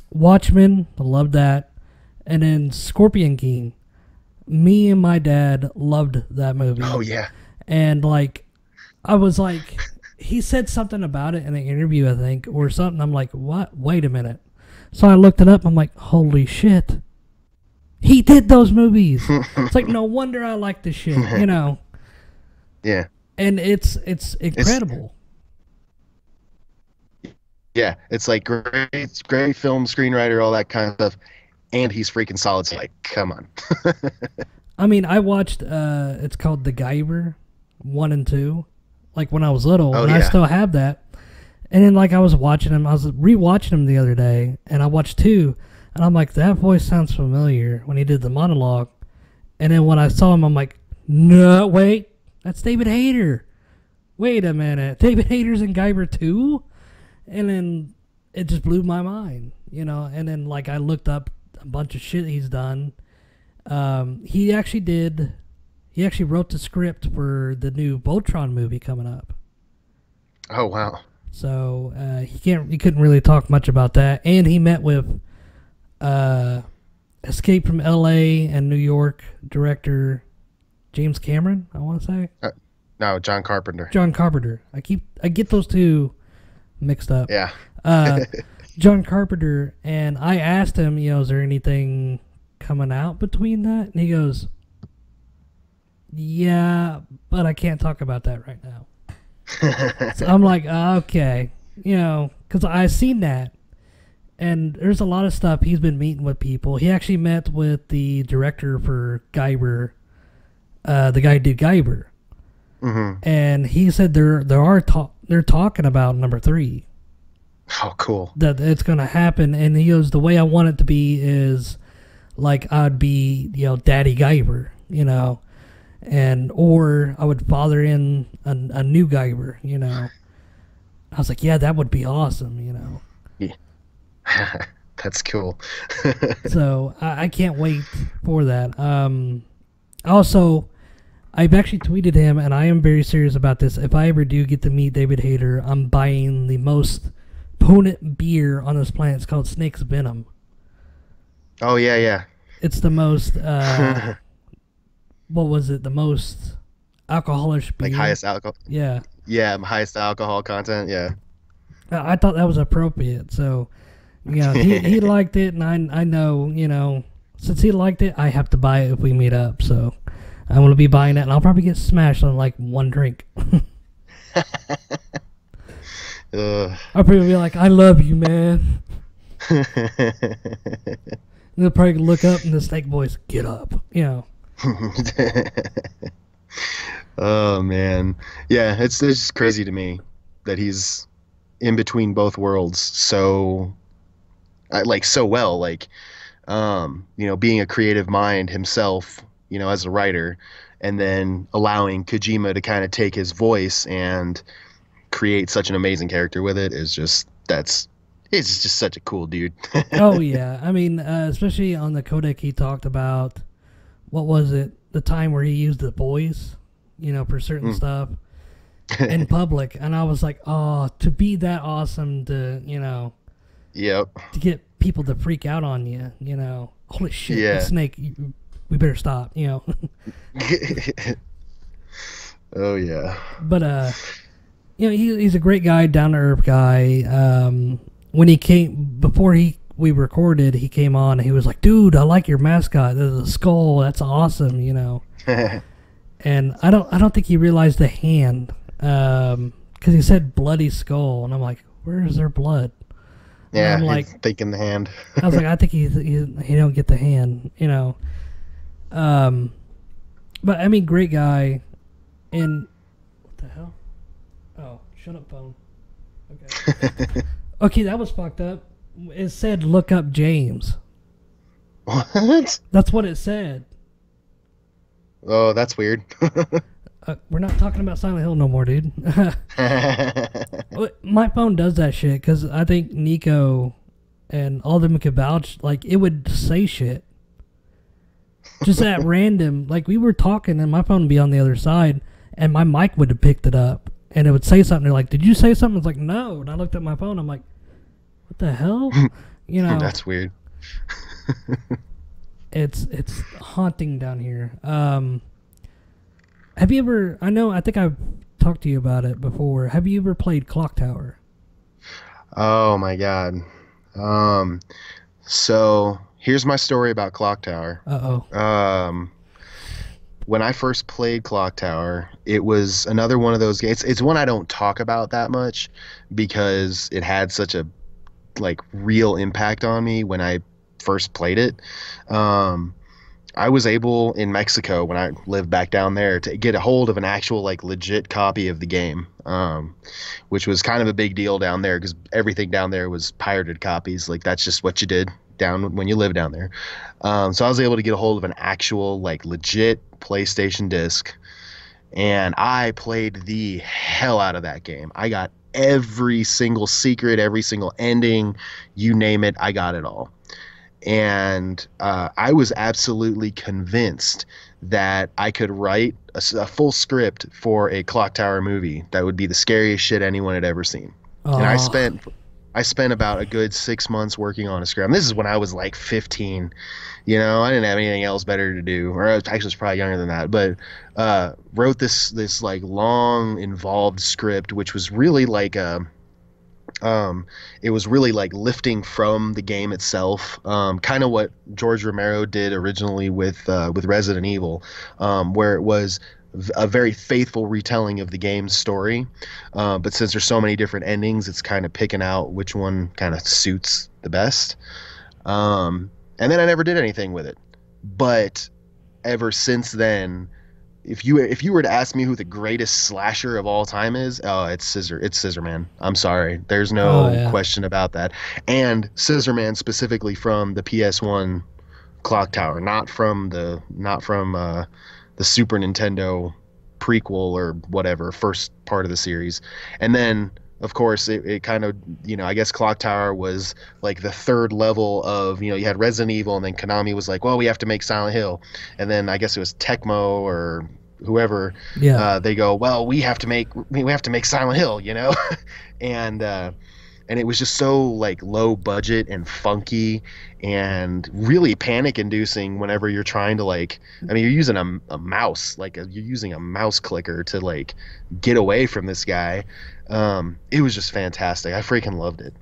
Watchmen, I loved that. And then Scorpion King. Me and my dad loved that movie. Oh yeah. And like I was like, he said something about it in an interview, I think, or something. I'm like, what? Wait a minute. So I looked it up. I'm like, holy shit. He did those movies. It's like, no wonder I like this shit, you know? Yeah. And it's incredible. Yeah. It's like great film, screenwriter, all that kind of stuff. And he's freaking solid. So like, come on. I mean, I watched, it's called The Guyver 1 and 2, like when I was little. Oh, and yeah. I still have that. And then, like, I was watching him. I was rewatching him the other day, and I watched 2, and I'm like, that voice sounds familiar when he did the monologue. And then when I saw him, I'm like, no, wait, that's David Hayter. Wait a minute, David Hayter's in Guyver 2? And then it just blew my mind, you know. And then, like, I looked up a bunch of shit he's done. He actually wrote the script for the new Voltron movie coming up. Oh, wow. So he couldn't really talk much about that, and he met with Escape from L.A. and New York director James Cameron. I want to say no, John Carpenter. John Carpenter. I get those two mixed up. Yeah. John Carpenter, and I asked him, you know, is there anything coming out between that? And he goes, yeah, but I can't talk about that right now. So I'm like, okay, you know, because I seen that, and there's a lot of stuff. He's been meeting with people. He actually met with the director for Guyver, the guy who did Guyver, and he said they're talking about number 3. Oh, cool. That it's gonna happen, and he goes, the way I want it to be is like I'd be, you know, Daddy Guyver, you know. Or I would father in a new Guyver, you know. I was like, yeah, that would be awesome, you know. Yeah. That's cool. So I can't wait for that. Also, I've actually tweeted him, and I am very serious about this. If I ever do get to meet David Hayter, I'm buying the most potent beer on this planet. It's called Snake's Venom. Oh, yeah, yeah. It's the most... what was it? The most alcoholish Like beer. highest alcohol. Yeah, Yeah, highest alcohol content. Yeah. I thought that was appropriate. So, he liked it, and I know, since he liked it, I have to buy it if we meet up. So, I'm gonna be buying it, and I'll probably get smashed on like one drink. I'll probably be like, "I love you, man." And they'll probably look up, and the snake boys get up. Oh man, yeah, it's just crazy to me that he's in between both worlds so like so well, like being a creative mind himself, as a writer, and then allowing Kojima to kind of take his voice and create such an amazing character with it is just it's just such a cool dude. Oh yeah, I mean, especially on the codec, he talked about what was it? The time where he used the voice, for certain stuff in public, and I was like, oh, to be that awesome to, Yep. to get people to freak out on you, holy shit, Yeah. the snake, we better stop, Oh yeah. But he's a great guy, down to earth guy. When he came before we recorded, he came on and he was like, "Dude, I like your mascot. There's a skull. That's awesome," And I don't think he realized the hand, because he said bloody skull, and I'm like, "Where is there blood?" And Yeah, I'm he's like, thinking the hand. I was like, I think he don't get the hand, But I mean, great guy, and what the hell? Oh, shut up, phone. Okay. Okay, that was fucked up. It said look up James. What? That's what it said. Oh, that's weird. We're not talking about Silent Hill no more, dude. My phone does that shit because I think Nico and all them could vouch. Like, it would say shit. Just at random. Like, we were talking and my phone would be on the other side and my mic would have picked it up and it would say something. They're like, "Did you say something?" It's like, "No." And I looked at my phone. I'm like, what the hell? That's weird. It's haunting down here. Have you ever? I think I've talked to you about it before. Have you ever played Clock Tower? Oh my god. So here's my story about Clock Tower. Uh-oh. When I first played Clock Tower, it was another one of those games. It's one I don't talk about that much because it had such a real impact on me when I first played it. I was able in Mexico when I lived back down there to get a hold of an actual legit copy of the game, which was kind of a big deal down there because everything down there was pirated copies. That's just what you did down when you lived down there. So I was able to get a hold of an actual legit PlayStation disc, and I played the hell out of that game. I got every single secret, every single ending, you name it, I got it all. And I was absolutely convinced that I could write a full script for a Clock Tower movie that would be the scariest shit anyone had ever seen. And I spent about a good 6 months working on a script. And this is when I was 15. I didn't have anything else better to do, or I was probably younger than that. But wrote this long, involved script, which was really it was really lifting from the game itself, kind of what George Romero did originally with Resident Evil, where it was a very faithful retelling of the game's story, but since there's so many different endings, it's kind of picking out which one kind of suits the best. And then I never did anything with it, but ever since then, if you were to ask me who the greatest slasher of all time is, it's Scissor Man. I'm sorry, there's no question about that. And Scissor Man specifically from the PS1 Clock Tower, not from the Super Nintendo prequel or whatever first part of the series. And then of course it kind of, I guess Clock Tower was the third level of, you had Resident Evil, and then Konami was like, well, we have to make Silent Hill. And then I guess it was Tecmo or whoever, they go, well, we have to make Silent Hill, and and it was just so like low budget and funky and really panic inducing whenever you're trying to like, I mean, you're using a mouse, like you're using a mouse clicker to like get away from this guy. It was just fantastic. I freaking loved it.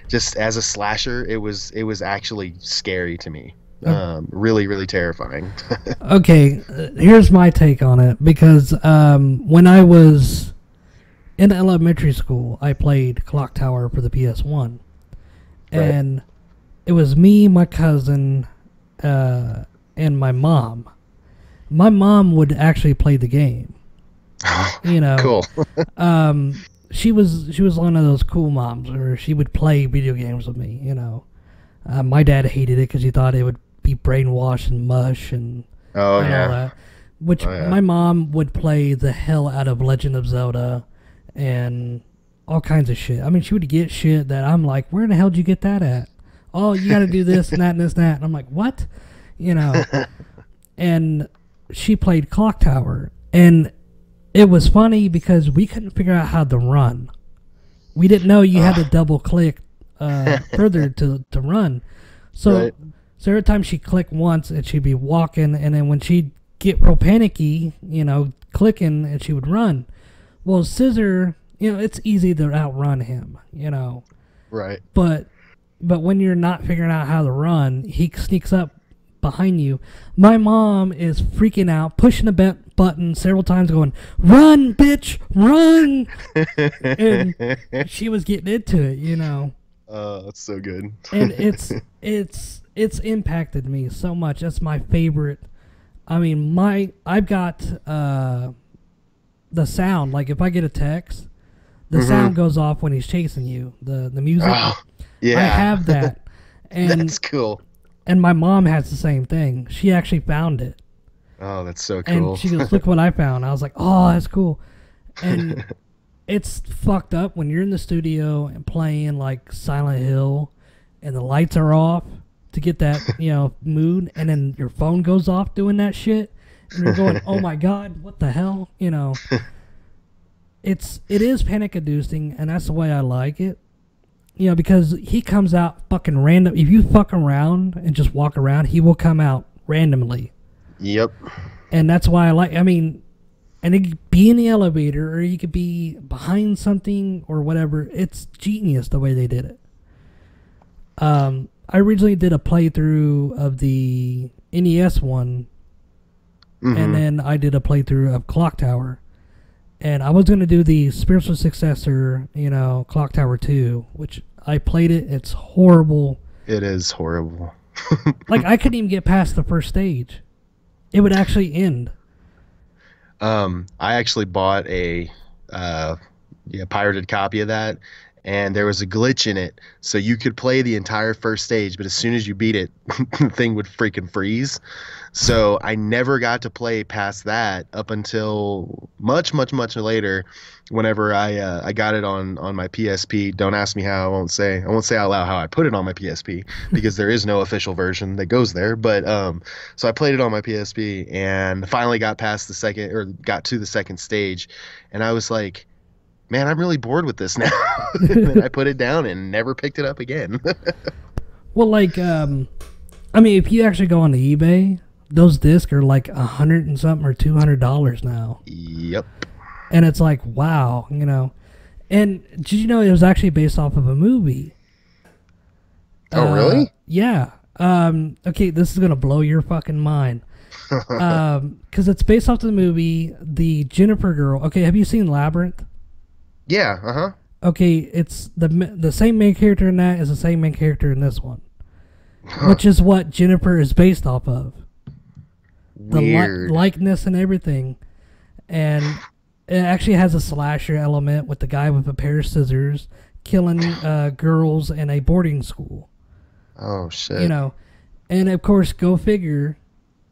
Just as a slasher, it was actually scary to me. Really, really terrifying. Okay, here's my take on it, because when I was in elementary school, I played Clock Tower for the PS1. And it was me, my cousin, and my mom. My mom would actually play the game. You know, Cool. she was one of those cool moms where she would play video games with me. You know, my dad hated it because he thought it would be brainwashed and mush and Oh and all yeah. that. Which Oh, yeah. my mom would play the hell out of Legend of Zelda and all kinds of shit. I mean, she would get shit that I'm like, where the hell did you get that at? Oh, you got to do this and that and this and that. And I'm like, what? You know. And she played Clock Tower, and it was funny because we couldn't figure out how to run. We didn't know you had to double click further to run. So Right. so every time she clicked once, and she'd be walking, and then when she'd get real panicky, you know, clicking, and she would run. Well, Scissor, you know, it's easy to outrun him, you know. Right. But when you're not figuring out how to run, he sneaks up behind you. My mom is freaking out, pushing the button several times, going, "Run, bitch, run!" And she was getting into it, you know. That's so good. And it's impacted me so much. That's my favorite. I mean, I've got the sound. Like if I get a text, the sound goes off when he's chasing you. The music. Oh, yeah. I have that, and That's cool. and my mom has the same thing. She actually found it, Oh, that's so cool. and she goes, "Look what I found." I was like, "Oh, that's cool," and it's fucked up when you're in the studio and playing like Silent Hill, and the lights are off to get that, you know, mood, and then your phone goes off doing that shit, and you're going, "Oh my god, what the hell?" You know. It is panic inducing, and that's the way I like it. You know, because he comes out fucking random. If you fuck around and just walk around, he will come out randomly. Yep. And that's why I like, I mean, and it could be in the elevator, or you could be behind something or whatever. It's genius the way they did it. I originally did a playthrough of the NES one, and then I did a playthrough of Clock Tower. And I was going to do the spiritual successor, you know, Clock Tower 2, which I played it. It's horrible. It is horrible. Like, I couldn't even get past the first stage. It would actually end. I actually bought a pirated copy of that, and there was a glitch in it, so you could play the entire first stage, but as soon as you beat it, the thing would freaking freeze. So I never got to play past that up until much, much, much later, whenever I got it on my PSP. Don't ask me how. I won't say out loud how I put it on my PSP, because there is no official version that goes there. But so I played it on my PSP and finally got past got to the second stage, and I was like, man, I'm really bored with this now. And then I put it down and never picked it up again. Well, like, I mean, if you actually go on the eBay, those discs are like $100 and something or $200 now. Yep. And it's like, wow, you know. And did you know it was actually based off of a movie? Oh, really? Yeah. Okay, this is going to blow your fucking mind. Because it's based off the movie, the Jennifer girl. Okay, have you seen Labyrinth? Yeah. Uh-huh. Okay, it's the same main character in that is the same main character in this one. Which is what Jennifer is based off of. Weird. The likeness and everything. And it actually has a slasher element with the guy with a pair of scissors killing girls in a boarding school. Oh, shit. You know, and of course, go figure,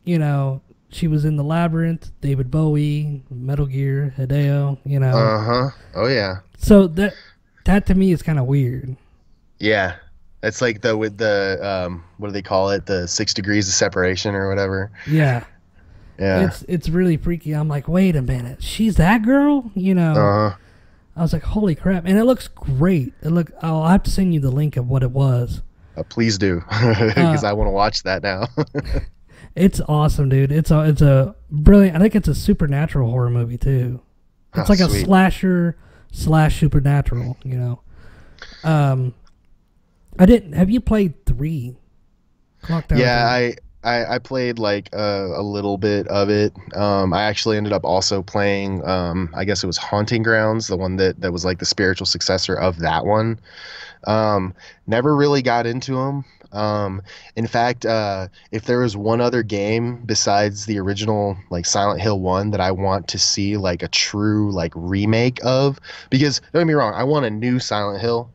you know, she was in the Labyrinth, David Bowie, Metal Gear, Hideo, you know. Uh-huh. Oh, yeah. So that to me is kind of weird. Yeah. It's like with the what do they call it? The 6 degrees of separation or whatever. Yeah. Yeah. It's really freaky. I'm like, wait a minute, she's that girl, you know. I was like, holy crap. And it looks great. I'll have to send you the link of what it was. Please do, Uh, because I want to watch that now. it's awesome, dude. It's a brilliant, I think it's a supernatural horror movie too. Oh, It's like a sweet. slasher slash supernatural, Um, I didn't, have you played 3? Clock Tower Yeah, 3? I played like a little bit of it. I actually ended up also playing, I guess it was Haunting Grounds, the one that was like the spiritual successor of that one. Um, Never really got into them. In fact, if there was one other game besides the original like Silent Hill 1 that I want to see like a true like remake of, because don't get me wrong, I want a new Silent Hill,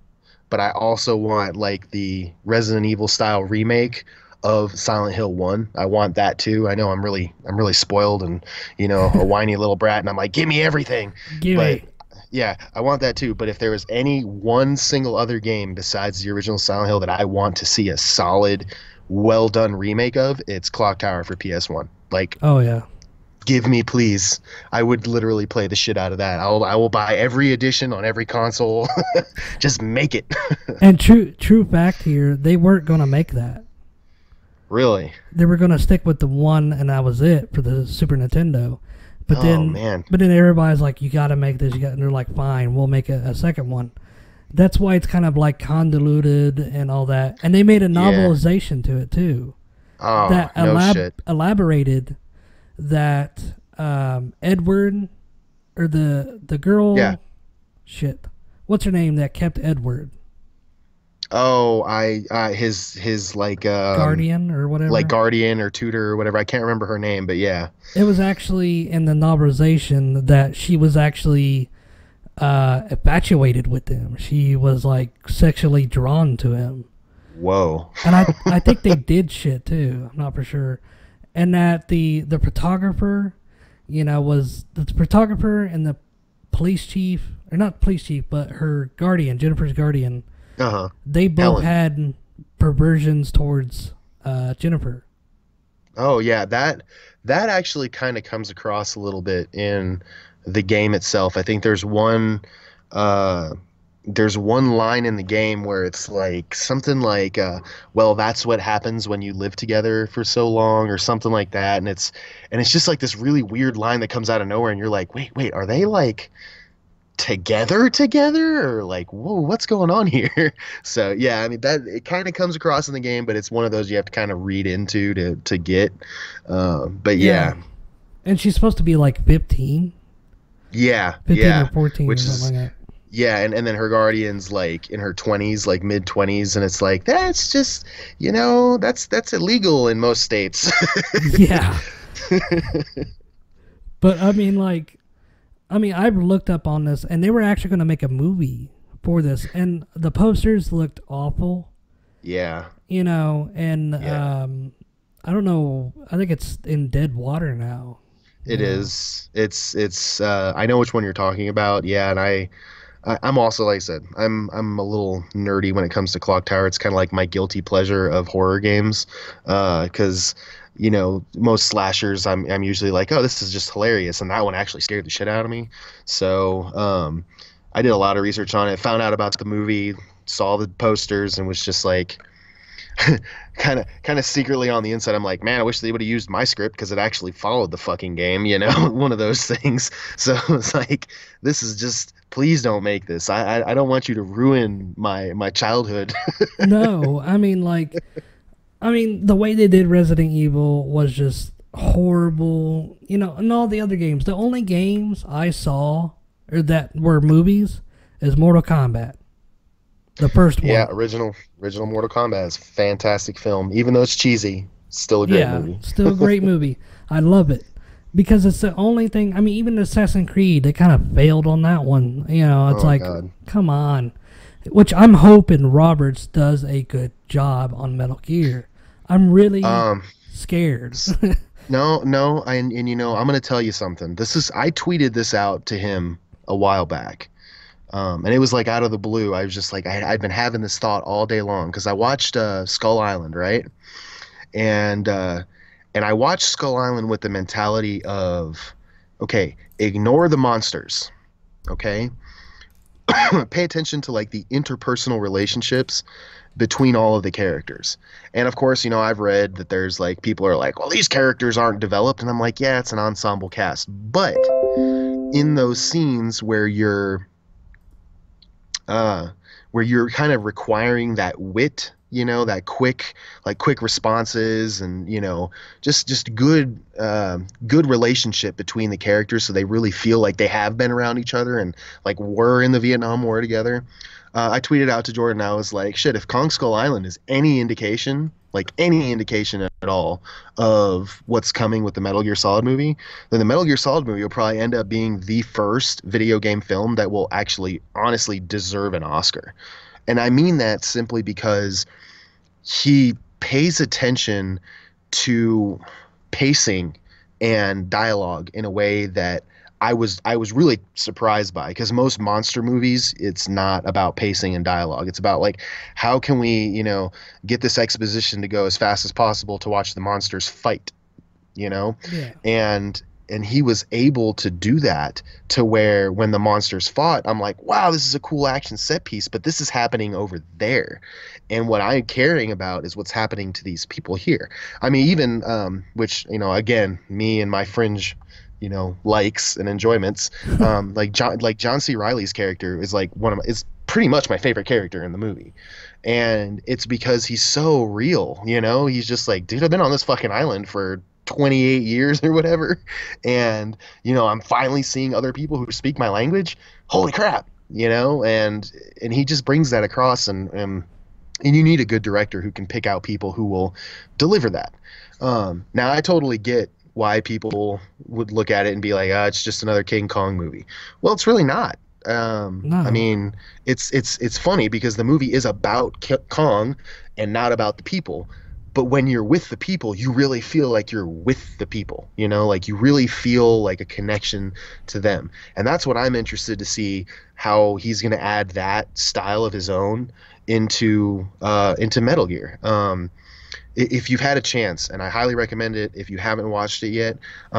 but I also want like the Resident Evil style remake of Silent Hill 1. I want that too. I know I'm really spoiled and a whiny little brat and I'm like, "Give me everything." But Gimme. yeah, I want that too. But if there was any one single other game besides the original Silent Hill that I want to see a solid, well done remake of, it's Clock Tower for PS1. Like, Oh, yeah. give me please. I would literally play the shit out of that. I will buy every edition on every console. Just make it. And true fact here, they weren't going to make that. Really. They were going to stick with the one, and that was it for the Super Nintendo. But Oh then, man. but then everybody's like, "You got to make this." And they're like, "Fine, we'll make a second one." That's why it's kind of like convoluted and all that. And they made a Yeah. novelization to it too Oh, that no shit. elaborated that Edward or the girl, Yeah. shit, what's her name that kept Edward, Oh, his guardian or whatever. like guardian or tutor or whatever. I can't remember her name, but yeah. It was actually in the novelization that she was actually infatuated with him. She was like sexually drawn to him, Whoa. and I think they did shit too. I'm not for sure, and that the photographer, was the photographer and the police chief, or not police chief, but her guardian, Jennifer's guardian. Uh-huh. They both Helen. had perversions towards Jennifer. Oh yeah, that actually kind of comes across a little bit in the game itself. I think uh there's one line in the game where it's like something like well, that's what happens when you live together for so long or something like that, and it's just like this really weird line that comes out of nowhere and you're like, "Wait, are they like together or like, whoa, what's going on here?" So yeah, I mean that it kind of comes across in the game, but it's one of those you have to kind of read into to get. But yeah, And she's supposed to be like 15, yeah, 15 yeah, or 14 or which is something like yeah, and then her guardian's like in her 20s, like mid 20s, and it's like that's just that's illegal in most states. that. Yeah. But I've looked up on this, and they were actually going to make a movie for this, and the posters looked awful, Yeah, and yeah. I don't know. I think it's in dead water now. It is. It's I know which one you're talking about. Yeah, and I'm also, like I said, I'm a little nerdy when it comes to Clock Tower. It's kind of like my guilty pleasure of horror games, because most slashers I'm usually like, oh, this is just hilarious, and that one actually scared the shit out of me. So I did a lot of research on it, found out about the movie, saw the posters, and was just like, kind of secretly on the inside, I'm like, man, I wish they would have used my script because it actually followed the fucking game, one of those things. So it's like, this is just, please don't make this. I don't want you to ruin my childhood. No, the way they did Resident Evil was just horrible. And all the other games. The only games I saw or that were movies is Mortal Kombat, the first one. Yeah, original Mortal Kombat is a fantastic film, even though it's cheesy. Still a great Yeah, movie. still a great movie. I love it because it's the only thing. Even Assassin's Creed, they kind of failed on that one. It's Oh like, God. come on. Which I'm hoping Roberts does a good job on Metal Gear. I'm really scared. No, and I'm gonna tell you something. I tweeted this out to him a while back. And it was like out of the blue. I was just like, I'd been having this thought all day long because I watched Skull Island, right? And I watched Skull Island with the mentality of, okay, ignore the monsters, okay? pay attention to like the interpersonal relationships between all of the characters. And of course, I've read that there's like people are like, well, these characters aren't developed, and I'm like, yeah, it's an ensemble cast. But in those scenes uh where you're kind of requiring that wit, that quick responses, and just good relationship between the characters, so they really feel like they have been around each other and like were in the Vietnam War together. I tweeted out to Jordan, I was like, shit, if Kong Skull Island is any indication, like any indication at all of what's coming with the Metal Gear Solid movie, then the Metal Gear Solid movie will probably end up being the first video game film that will actually honestly deserve an Oscar. And I mean that simply because he pays attention to pacing and dialogue in a way that I was really surprised by, because most monster movies, it's not about pacing and dialogue. It's about like, how can we, get this exposition to go as fast as possible to watch the monsters fight, Yeah. and he was able to do that, to where when the monsters fought, I'm like, wow, this is a cool action set piece, but this is happening over there. And what I'm caring about is what's happening to these people here. I mean, even, which, again, me and my fringe, likes and enjoyments, like John C. Reilly's character is like is pretty much my favorite character in the movie. And it's because he's so real, he's just like, dude, I've been on this fucking island for 28 years or whatever, and I'm finally seeing other people who speak my language. Holy crap, and he just brings that across, and you need a good director who can pick out people who will deliver that. Now I totally get why people would look at it and be like, it's just another King Kong movie. Well, it's really not. No. I mean, it's funny because the movie is about Kong and not about the people. But when you're with the people, you really feel like you're with the people, like you really feel like a connection to them. And that's what I'm interested to see, how he's going to add that style of his own into Metal Gear. If you've had a chance, and I highly recommend it if you haven't watched it yet,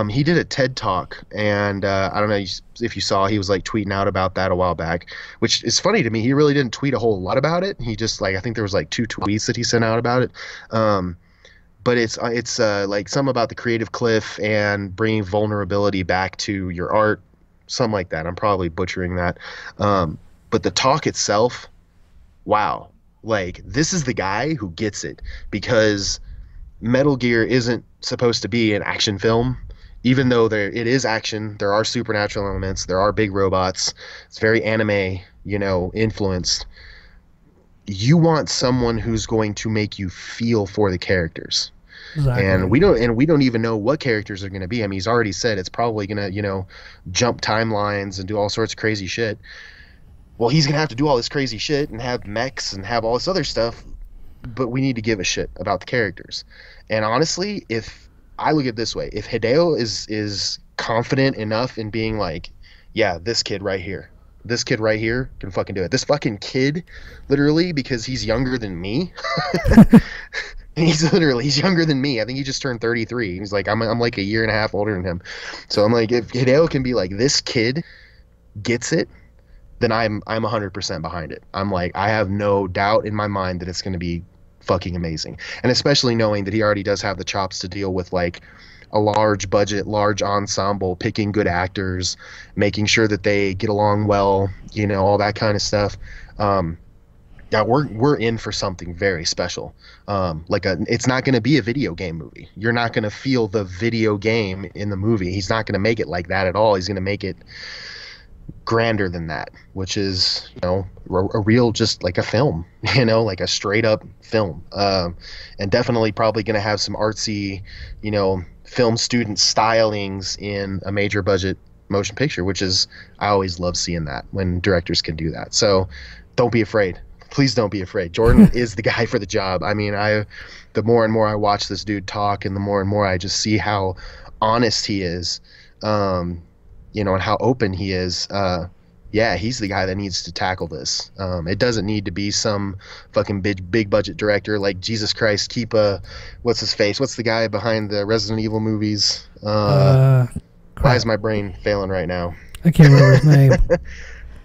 he did a TED Talk, and I don't know if you saw, he was like tweeting out about that a while back, which is funny to me. He really didn't tweet a whole lot about it. He just, like, I think there was like 2 tweets that he sent out about it. But it's like some about the creative cliff and bringing vulnerability back to your art, something like that. I'm probably butchering that. But the talk itself, wow. Like, this is the guy who gets it, because Metal Gear isn't supposed to be an action film, even though it is action. There are supernatural elements. There are big robots. It's very anime, influenced. You want someone who's going to make you feel for the characters. Exactly. And we don't even know what characters are going to be. I mean, he's already said it's probably going to, jump timelines and do all sorts of crazy shit. Well, he's going to have to do all this crazy shit and have mechs and have all this other stuff, but we need to give a shit about the characters. And honestly, if I look at it this way, if Hideo is confident enough in being like, yeah, this kid right here can fucking do it. This fucking kid, literally, because he's younger than me. He's younger than me. I think he just turned 33. He's like, I'm like a year and a half older than him. So I'm like, if Hideo can be like, this kid gets it, then I'm 100% behind it. I'm like, I have no doubt in my mind that it's going to be fucking amazing. And especially knowing that he already does have the chops to deal with like a large budget, large ensemble, picking good actors, making sure that they get along well, all that kind of stuff. Yeah, we're in for something very special. It's not going to be a video game movie. You're not going to feel the video game in the movie. He's not going to make it like that at all. He's going to make it grander than that, which is, a real, just like a film, like a straight up film. And definitely probably going to have some artsy, film student stylings in a major budget motion picture, which is, I always love seeing that when directors can do that. So don't be afraid. Please don't be afraid. Jordan is the guy for the job. I mean, the more and more I watch this dude talk, and the more I just see how honest he is, and how open he is. Yeah, he's the guy that needs to tackle this. It doesn't need to be some fucking big budget director. Like, Jesus Christ, keep what's his face? What's the guy behind the Resident Evil movies? Why is my brain failing right now? I can't remember his name.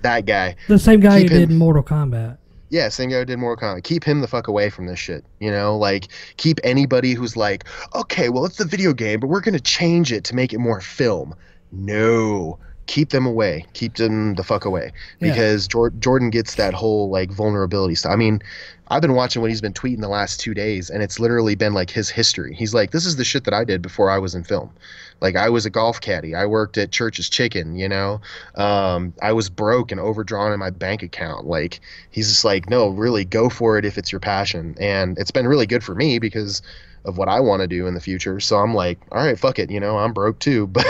That guy. The same guy who Keep him. did Mortal Kombat. Yeah, same guy who did Mortal Kombat. Keep him the fuck away from this shit. You know, like keep anybody who's like, okay, well it's the video game, but we're gonna change it to make it more film. No, keep them away. Keep them the fuck away Yeah. because Jordan gets that whole like vulnerability stuff. I mean, I've been watching what he's been tweeting the last 2 days, and it's literally been like his history. He's like, this is the shit that I did before I was in film. Like I was a golf caddy. I worked at Church's Chicken. You know, I was broke and overdrawn in my bank account. Like he's just like, no, really go for it if it's your passion. And it's been really good for me because of what I want to do in the future. So I'm like, all right, fuck it. You know, I'm broke too, but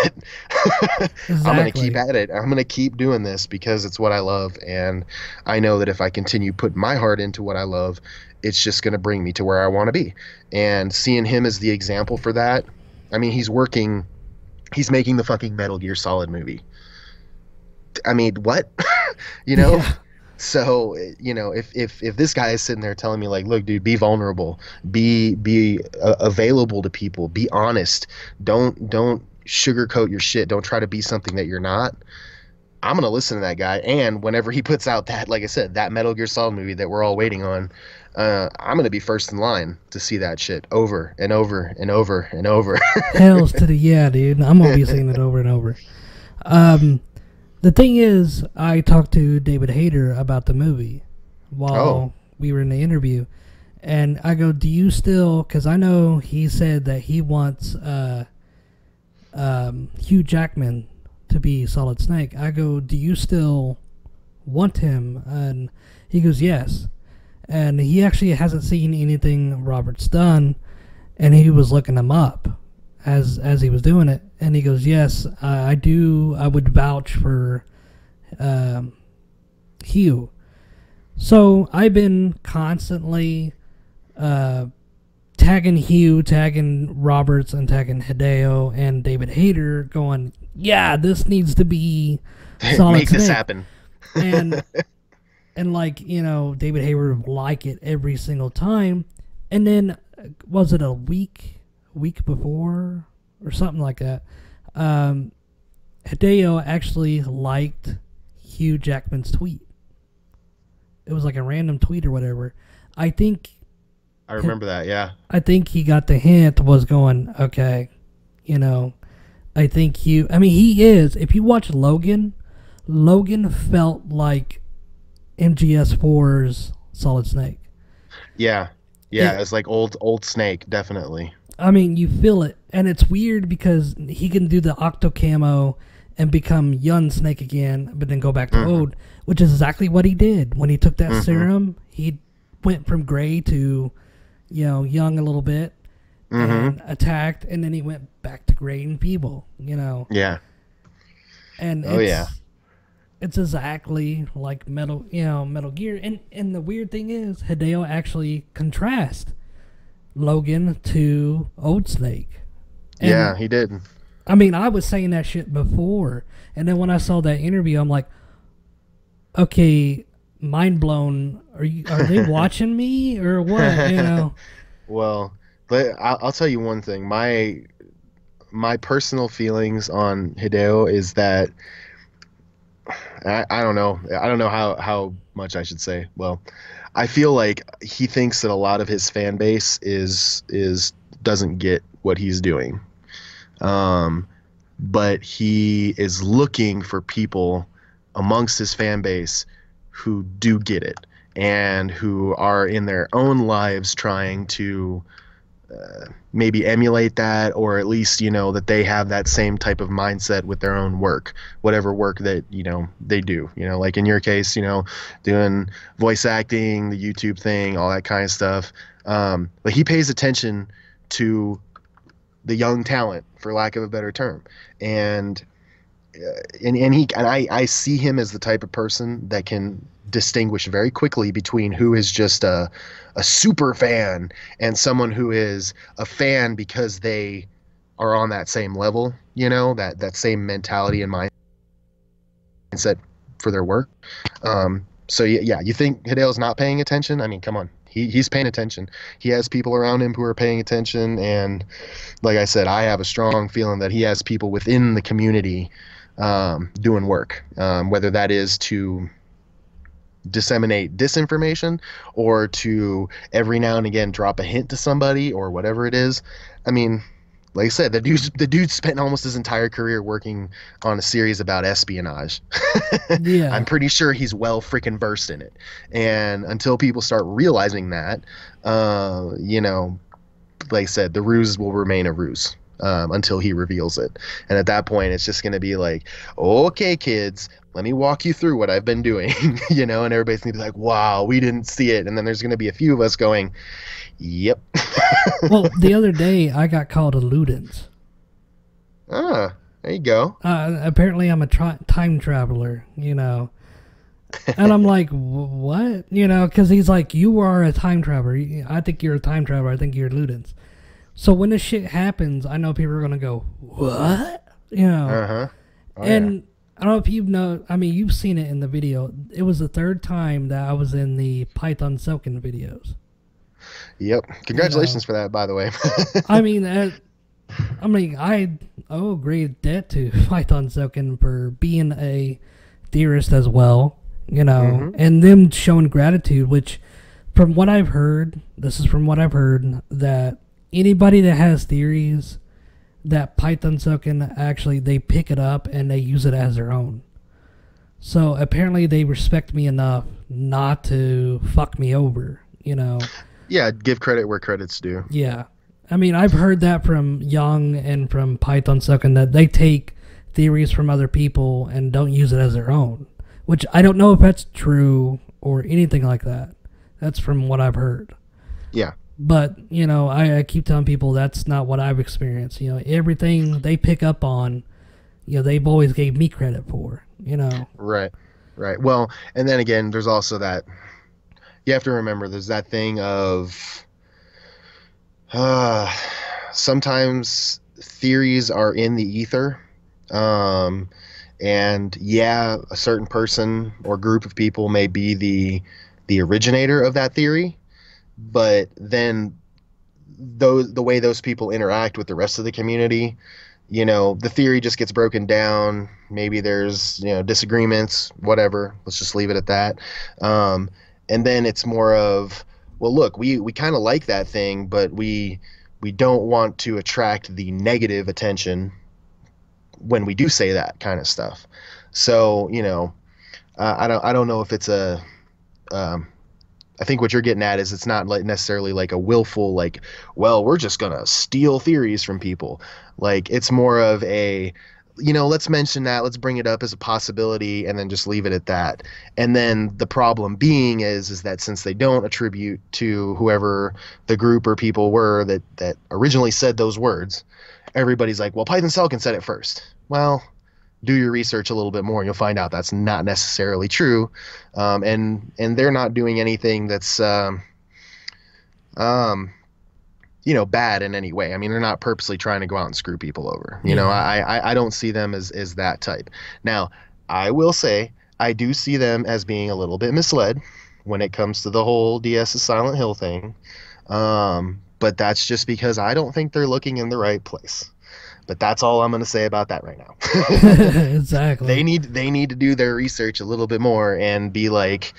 I'm going to keep Exactly. at it. I'm going to keep doing this because it's what I love. And I know that if I continue putting my heart into what I love, it's just going to bring me to where I want to be. And seeing him as the example for that, I mean, he's making the fucking Metal Gear Solid movie. I mean, what? You know? Yeah. So, you know, if this guy is sitting there telling me like, look, dude, be vulnerable, be available to people, be honest, don't sugarcoat your shit, don't try to be something that you're not. I'm gonna listen to that guy, and whenever he puts out that, like I said, that Metal Gear Solid movie that we're all waiting on, I'm gonna be first in line to see that shit over and over and over and over. Hells to the yeah, dude. I'm gonna be seeing it over and over. Um, the thing is, I talked to David Hayter about the movie Oh, while we were in the interview, and I go, "Do you still?" Because I know he said that he wants Hugh Jackman to be Solid Snake. I go, "Do you still want him?" And he goes, "Yes." And he actually hasn't seen anything Robert's done, and he was looking him up as he was doing it, and he goes, "Yes, I do. I would vouch for um, Hugh." So I've been constantly uh, tagging Hugh, tagging Roberts, and tagging Hideo and David Hayter, going, "Yeah, this needs to be Solid make this Snake." happen. And like, you know, David Hayward would like it every single time. And then was it a week before or something like that? Hideo actually liked Hugh Jackman's tweet. It was like a random tweet or whatever. I think I remember that. Yeah. I think he got the hint, was going, okay, you know, I think Hugh, I mean, he is, if you watch Logan, Logan felt like MGS4's Solid Snake. Yeah. Yeah. It, It's like old Snake, definitely. I mean, you feel it, and it's weird because he can do the octo camo and become young Snake again, but then go back to Hmm. old, which is exactly what he did when he took that Hmm. serum. He went from gray to, you know, young a little bit Hmm. and attacked, and then he went back to gray and feeble. You know, Yeah. and Oh yeah. it's exactly like Metal Gear. And the weird thing is, Hideo actually contrast Logan to Old Snake. Yeah, And he did. I mean, I was saying that shit before, and then when I saw that interview, I'm like, okay, mind blown. Are they watching me or what? You know? Well, but I'll tell you one thing. My personal feelings on Hideo is that I don't know. I don't know how much I should say. Well, I feel like he thinks that a lot of his fan base is doesn't get what he's doing. Um, but he is looking for people amongst his fan base who do get it and who are in their own lives trying to maybe emulate that, or at least, you know, that they have that same type of mindset with their own work, whatever work that, you know, they do, you know, like in your case, you know, doing voice acting, the YouTube thing, all that kind of stuff. But he pays attention to the young talent, for lack of a better term. And I see him as the type of person that can distinguish very quickly between who is just a super fan and someone who is a fan because they are on that same level, you know, that same mentality and mindset for their work. So yeah, you think Hideo's not paying attention? I mean, come on. He's paying attention. He has people around him who are paying attention, and like I said, I have a strong feeling that he has people within the community doing work, whether that is to disseminate disinformation or to every now and again drop a hint to somebody or whatever it is. I mean, like I said, the dude spent almost his entire career working on a series about espionage. I'm Yeah. pretty sure he's well freaking versed in it. And until people start realizing that, you know, like I said, the ruse will remain a ruse. Until he reveals it. And at that point, it's just going to be like, okay, kids, let me walk you through what I've been doing, you know, and everybody's going to be like, wow, we didn't see it. And then there's going to be a few of us going, yep. Well, the other day I got called a Ludens. Ah, there you go. Apparently I'm a time traveler, you know. And I'm like, what? You know, because he's like, you are a time traveler. I think you're a time traveler. I think you're Ludens. So when this shit happens, I know people are going to go, what? You know. Uh-huh. Oh, And yeah. I don't know if you know, I mean, you've seen it in the video. It was the third time that I was in the Python Silken videos. Yep. Congratulations for that, by the way. I mean, I owe great debt to Python Silken for being a theorist as well, you know, and them showing gratitude, which from what I've heard, this is from what I've heard, that anybody that has theories, that Python Silken actually, they pick it up and they use it as their own. So apparently they respect me enough not to fuck me over, you know. Yeah, give credit where credit's due. Yeah. I mean, I've heard that from Young and from Python Silken, that they take theories from other people and don't use it as their own, which I don't know if that's true or anything like that. That's from what I've heard. Yeah. But, you know, I keep telling people that's not what I've experienced. You know, everything they pick up on, you know, they've always gave me credit for, you know. Right. Right. Well, and then again, there's also that, you have to remember, there's that thing of sometimes theories are in the ether. And yeah, a certain person or group of people may be the originator of that theory, but then the way those people interact with the rest of the community, you know, the theory just gets broken down. Maybe there's, you know, disagreements, whatever. Let's just leave it at that. And then it's more of, well, look, we kind of like that thing, but we don't want to attract the negative attention when we do say that kind of stuff. So, you know, I don't know if it's a, I think what you're getting at is it's not like necessarily like a willful, like, well, we're just going to steal theories from people. Like, it's more of a, you know, let's mention that, let's bring it up as a possibility and then just leave it at that. And then the problem being is that since they don't attribute to whoever the group or people were that originally said those words, everybody's like, well, Python Selkin said it first. Well, do your research a little bit more and you'll find out that's not necessarily true. And they're not doing anything that's, you know, bad in any way. I mean, they're not purposely trying to go out and screw people over. You know, I don't see them as that type. Now, I will say, I do see them as being a little bit misled when it comes to the whole DS is Silent Hill thing. But that's just because I don't think they're looking in the right place. But that's all I'm going to say about that right now. Exactly. They need to do their research a little bit more and be like,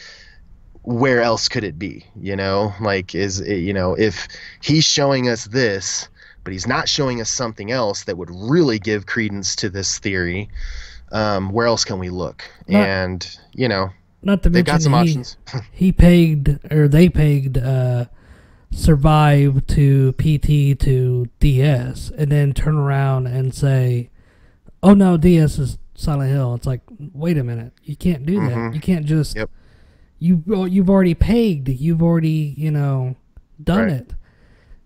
where else could it be? You know, like, is it, you know, if he's showing us this, but he's not showing us something else that would really give credence to this theory, where else can we look? And, you know, not to they've got some options. He pegged, or they pegged, Survive to PT to DS, and then turn around and say, oh no, DS is Silent Hill. It's like, wait a minute, you can't do that. You can't just, you've already pegged, you've already, you know, done it.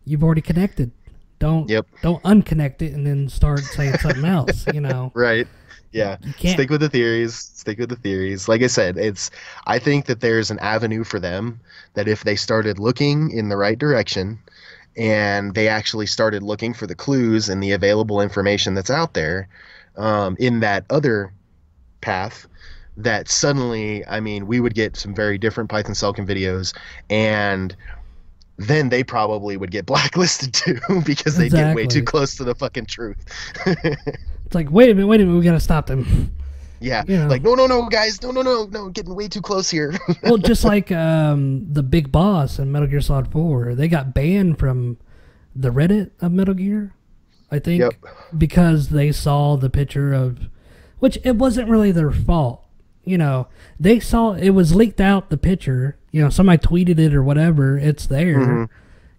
You've already connected. Don't unconnect it and then start saying something else, you know. Right. Yeah. Stick with the theories. Like I said, I think that there's an avenue for them that if they started looking in the right direction and they actually started looking for the clues and the available information that's out there, in that other path, that suddenly, I mean, we would get some very different Python Selkin videos, and then they probably would get blacklisted too because they get way too close to the fucking truth. It's like, wait a minute, we gotta stop them. Yeah, You know, like no, guys, no, getting way too close here. well, just like the big boss in Metal Gear Solid 4, they got banned from the Reddit of Metal Gear, I Yep. think, because they saw the picture of, which it wasn't really their fault. You know, they saw it was leaked out the picture. You know, somebody tweeted it or whatever. It's there. Hmm.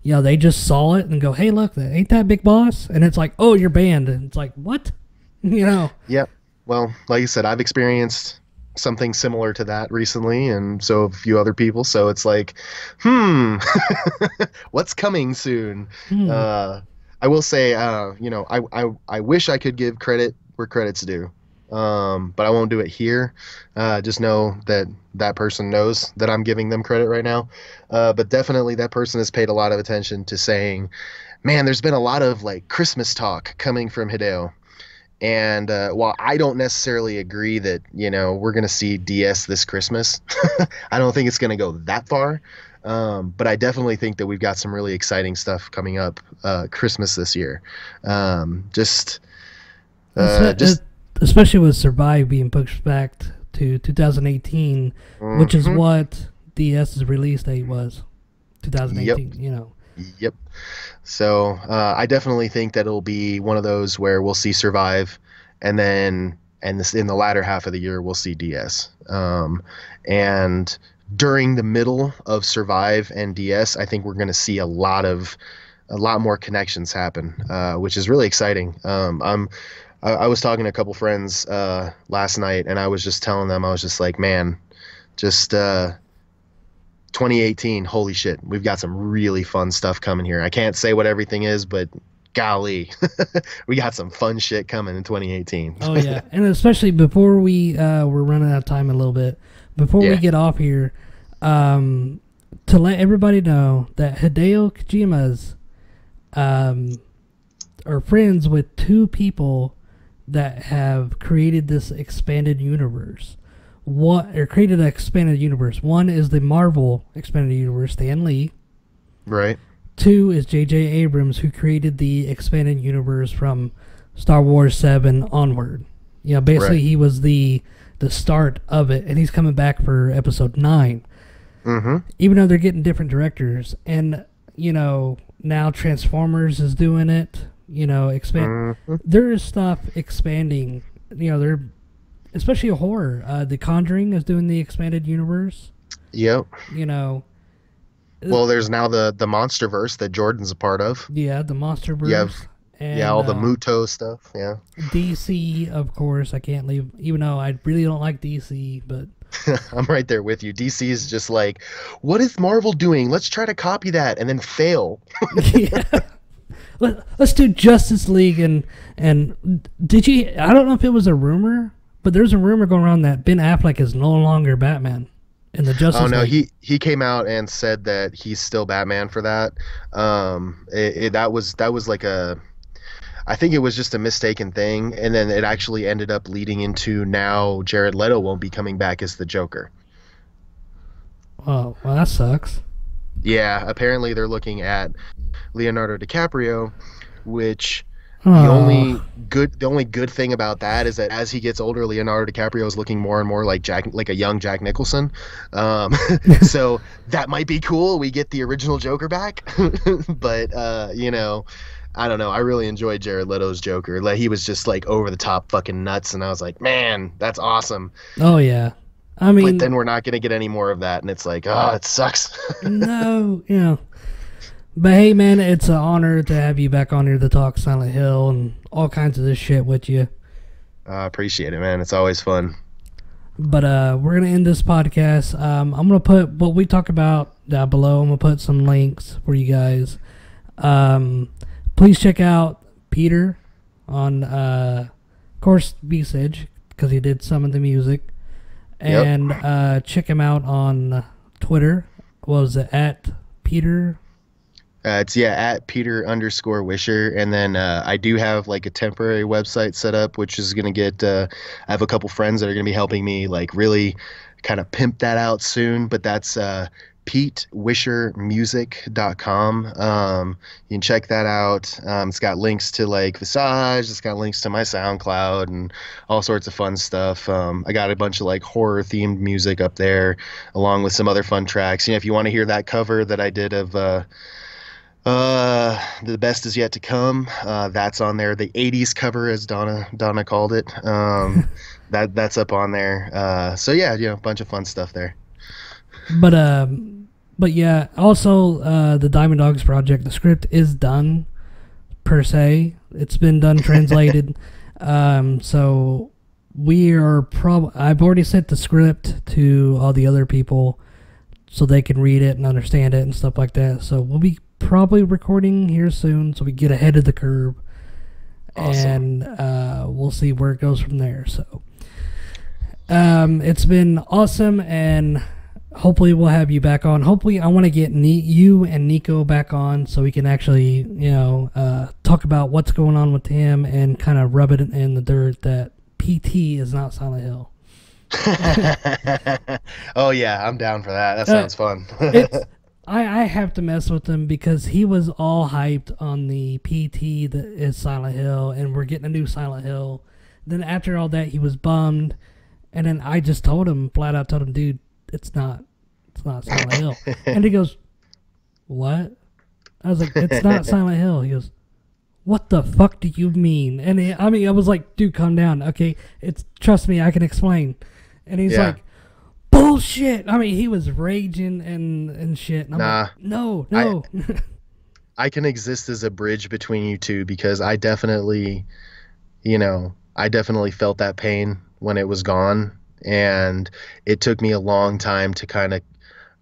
You know, they just saw it and go, "Hey, look, ain't that Big Boss?" And it's like, "Oh, you're banned." And it's like, "What?" You know. Yep. Well, like I said, I've experienced something similar to that recently, and so have a few other people. So it's like, what's coming soon? Hmm. I will say, I wish I could give credit where credit's due, but I won't do it here. Just know that that person knows that I'm giving them credit right now. But definitely, that person has paid a lot of attention to saying, "Man, there's been a lot of like Christmas talk coming from Hideo." And while I don't necessarily agree that, we're going to see DS this Christmas, I don't think it's going to go that far. But I definitely think that we've got some really exciting stuff coming up Christmas this year. Just, Espe- just, Especially with Survive being pushed back to 2018, which is mhm. what DS's release date was. Yep. 2018. You know. Yep. So I definitely think that it'll be one of those where we'll see Survive, and this in the latter half of the year we'll see DS. And during the middle of Survive and DS, I think we're going to see a lot more connections happen, which is really exciting. I was talking to a couple friends last night, and I was just telling them, I was just like, man, just 2018, holy shit, we've got some really fun stuff coming here. I can't say what everything is, but golly, we got some fun shit coming in 2018. Oh yeah, and especially before we're running out of time a little bit. Before we Yeah. get off here, to let everybody know that Hideo Kojima's are friends with two people that have created this expanded universe. What or created an expanded universe? One is the Marvel expanded universe, Stan Lee. Right. Two is J.J. Abrams, who created the expanded universe from Star Wars 7 onward. You know, basically Right. he was the start of it, and he's coming back for episode 9. Mm-hmm. Even though they're getting different directors, and you know now Transformers is doing it. You know, Mm-hmm. there is stuff expanding. You know, they're especially horror. The Conjuring is doing the expanded universe. Yep. You know, Well, there's now the MonsterVerse that Jordan's a part of. yeah, the You have, MonsterVerse yeah, and all the Muto stuff. Yeah. DC, of course. I can't leave, even though I really don't like DC, but I'm right there with you. DC is just like, what is Marvel doing? Let's try to copy that and then fail. yeah. Let's do Justice League and did you? I don't know if it was a rumor, but there's a rumor going around that Ben Affleck is no longer Batman in the Justice Oh no, League. he came out and said that he's still Batman for that. That was like a, I think it was just a mistaken thing, and then it actually ended up leading into now Jared Leto won't be coming back as the Joker. Oh, well, that sucks. Yeah, apparently they're looking at Leonardo DiCaprio, which Oh, the only good thing about that is that as he gets older, Leonardo DiCaprio is looking more and more like a young Jack Nicholson. Um, so that might be cool. We get the original Joker back, but I don't know. I really enjoyed Jared Leto's Joker. Like he was just like over the top fucking nuts, and I was like, man, that's awesome. oh yeah. I But mean, then we're not gonna get any more of that, and it's like, oh, it sucks. no, you know. But hey, man, it's an honor to have you back on here to talk Silent Hill and all kinds of this shit with you. I appreciate it, man. It's always fun. But we're gonna end this podcast. I'm gonna put what we talk about down below. I'm gonna put some links for you guys. Please check out Peter on, of course, B-Sidge, because he did some of the music, Yep. and check him out on Twitter. What was it at Peter? It's at Peter_Wisher, and then I do have like a temporary website set up, which is gonna get. I have a couple friends that are gonna be helping me like really kind of pimp that out soon, but that's PeteWisherMusic.com. You can check that out. It's got links to like Visage. It's got links to my SoundCloud and all sorts of fun stuff. I got a bunch of like horror themed music up there, along with some other fun tracks. You know, if you want to hear that cover that I did of The Best Is Yet to Come, that's on there. The 80s cover, as Donna called it. That's up on there. So yeah, you know, a bunch of fun stuff there. But but yeah, also the Diamond Dogs project, the script is done per se. It's been done, translated. So we are I've already sent the script to all the other people so they can read it and understand it and stuff like that. So we'll be probably recording here soon so we get ahead of the curve. Awesome. And we'll see where it goes from there. So it's been awesome, and hopefully we'll have you back on. Hopefully I want to get you and Nico back on so we can actually, you know, talk about what's going on with him and kind of rub it in the dirt that PT is not Silent Hill. Oh yeah, I'm down for that. That sounds fun. I have to mess with him because he was all hyped on the PT that is Silent Hill, and we're getting a new Silent Hill. Then after all that, he was bummed, and then I just told him, flat out told him, dude, it's not Silent Hill. And he goes, what? I was like, it's not Silent Hill. He goes, what the fuck do you mean? And I was like, dude, calm down. Okay, trust me, I can explain. And he's like, bullshit. I mean, he was raging and shit. And I'm like, no. I can exist as a bridge between you two because I definitely felt that pain when it was gone. And it took me a long time to kind of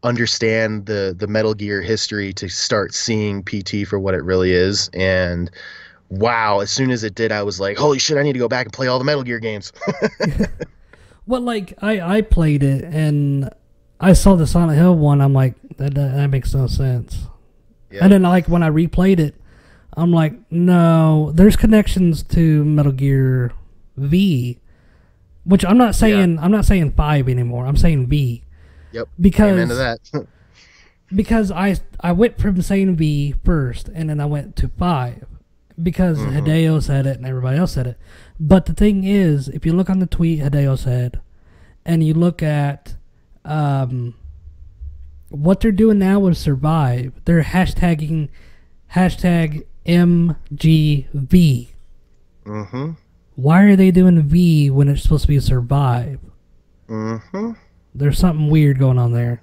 understand the Metal Gear history to start seeing PT for what it really is. And wow, as soon as it did, I was like, holy shit, I need to go back and play all the Metal Gear games. Well, like, I played it, and I saw the Silent Hill one. I'm like, that makes no sense. Yep. And then, like, when I replayed it, I'm like, no, there's connections to Metal Gear V, which I'm not saying 5 anymore. I'm saying V. Yep. Because amen to that. because I went from saying V first, and then I went to 5 because Hideo said it and everybody else said it. But the thing is, if you look on the tweet Hideo said, and you look at what they're doing now with Survive, they're hashtagging #MGV. Mm-hmm. Why are they doing V when it's supposed to be Survive? Mm-hmm. There's something weird going on there.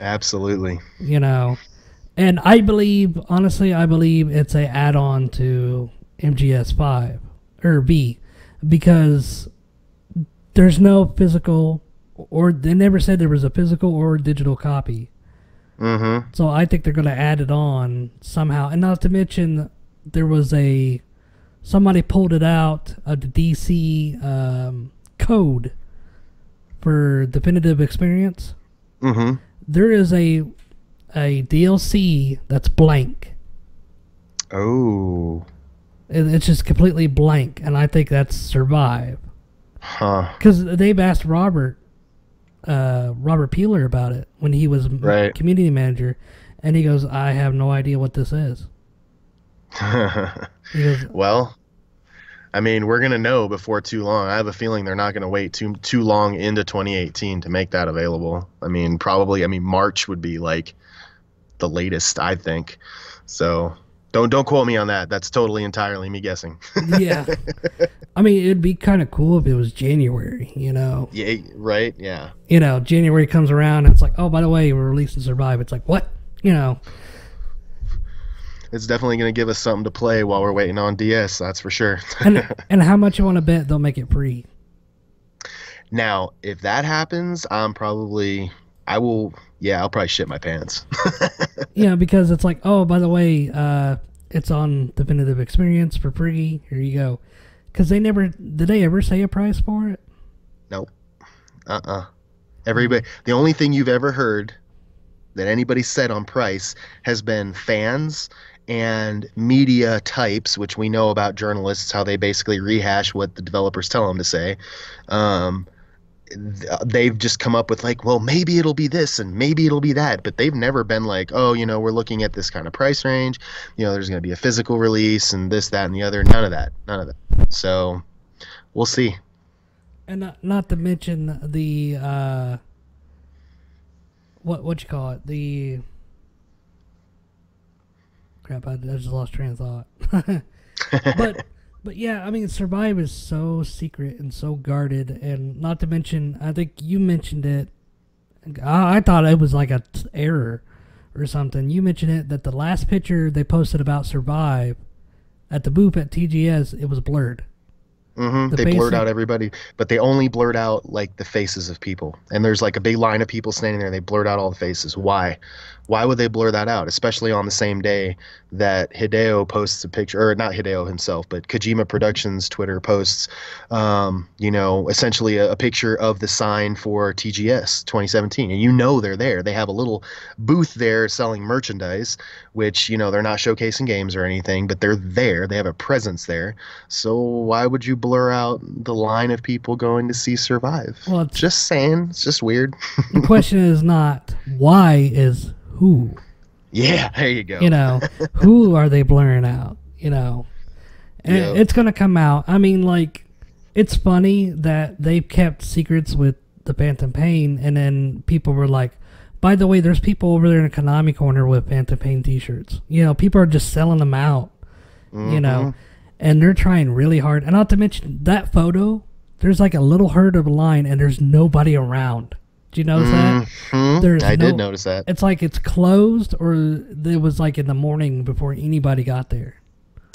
Absolutely. You know, and honestly, I believe it's a add-on to MGS5 or V, because there's no physical, or they never said there was a physical or digital copy. Mm-hmm. So I think they're going to add it on somehow. And not to mention, there was somebody pulled it out of the DC code for Definitive Experience. Mm-hmm. There is a DLC that's blank. Oh. It's just completely blank, and I think that's Survive. Huh. Because they've asked Robert Peeler about it when he was community manager, and he goes, I have no idea what this is. He goes, well, I mean, we're going to know before too long. I have a feeling they're not going to wait too long into 2018 to make that available. I mean, probably, March would be like the latest, I think. So don't quote me on that. That's totally entirely me guessing. Yeah. I mean, it'd be kind of cool if it was January, you know? Yeah, right? Yeah. You know, January comes around and it's like, oh, by the way, we're releasing Survive. It's like, what? You know? It's definitely going to give us something to play while we're waiting on DS, that's for sure. and how much you want to bet they'll make it free? Now, if that happens, I'll probably shit my pants. Yeah, because it's like, oh, by the way, it's on Definitive Experience for free. Here you go. Because did they ever say a price for it? Nope. Everybody, the only thing you've ever heard that anybody said on price has been fans and media types, which we know about journalists, how they basically rehash what the developers tell them to say. they've just come up with like, well, maybe it'll be this and maybe it'll be that, but they've never been like, oh, we're looking at this kind of price range, there's going to be a physical release and this, that, and the other. None of that. So we'll see. And not to mention the what you call it, the crap, I just lost train of thought. But yeah, I mean, Survive is so secret and so guarded, and not to mention, I think you mentioned it. I thought it was like a error or something. You mentioned it that the last picture they posted about Survive at the booth at TGS, it was blurred. They blurred out everybody, but they only blurred out like the faces of people. And there's like a big line of people standing there. And they blurred out all the faces. Why? Why would they blur that out? Especially on the same day that Hideo posts a picture, or not Hideo himself, but Kojima Productions Twitter posts, essentially a picture of the sign for TGS 2017. And they're there. They have a little booth there selling merchandise, which, they're not showcasing games or anything, but they're there. They have a presence there. So why would you blur out the line of people going to see Survive? Well, just saying. It's just weird. The question is not why, is who. Yeah, there you go. Who are they blurring out? And it's going to come out. I mean, like, it's funny that they've kept secrets with the Phantom Pain, and then people were like, by the way, there's people over there in the Konami corner with Phantom Pain t-shirts. People are just selling them out, and they're trying really hard. And not to mention, that photo, there's like a little herd of a line, and there's nobody around. Do you notice that? I did notice that. It's like it's closed, or it was like in the morning before anybody got there.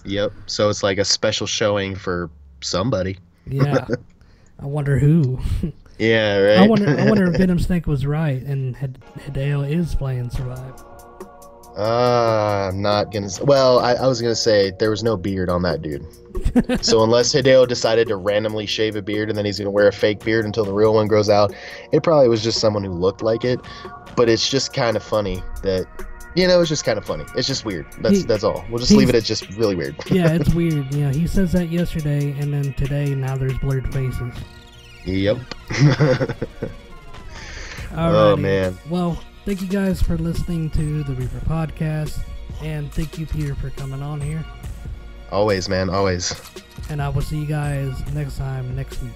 Yep. So it's like a special showing for somebody. Yeah. I wonder who. Yeah, right. I wonder if Venom Snake was right and Hideo is playing Survive. I'm not gonna. Well, I was gonna say there was no beard on that dude. So unless Hideo decided to randomly shave a beard and then he's gonna wear a fake beard until the real one grows out, it probably was just someone who looked like it. But it's just kind of funny that, it's just kind of funny. It's just weird. That's all. We'll just leave it at just really weird. Yeah, it's weird. He says that yesterday, and then today now there's blurred faces. Yep. Oh man. Well, thank you guys for listening to the Reaper Podcast, and thank you, Peter, for coming on here. Always, man, always. And I will see you guys next time, next week.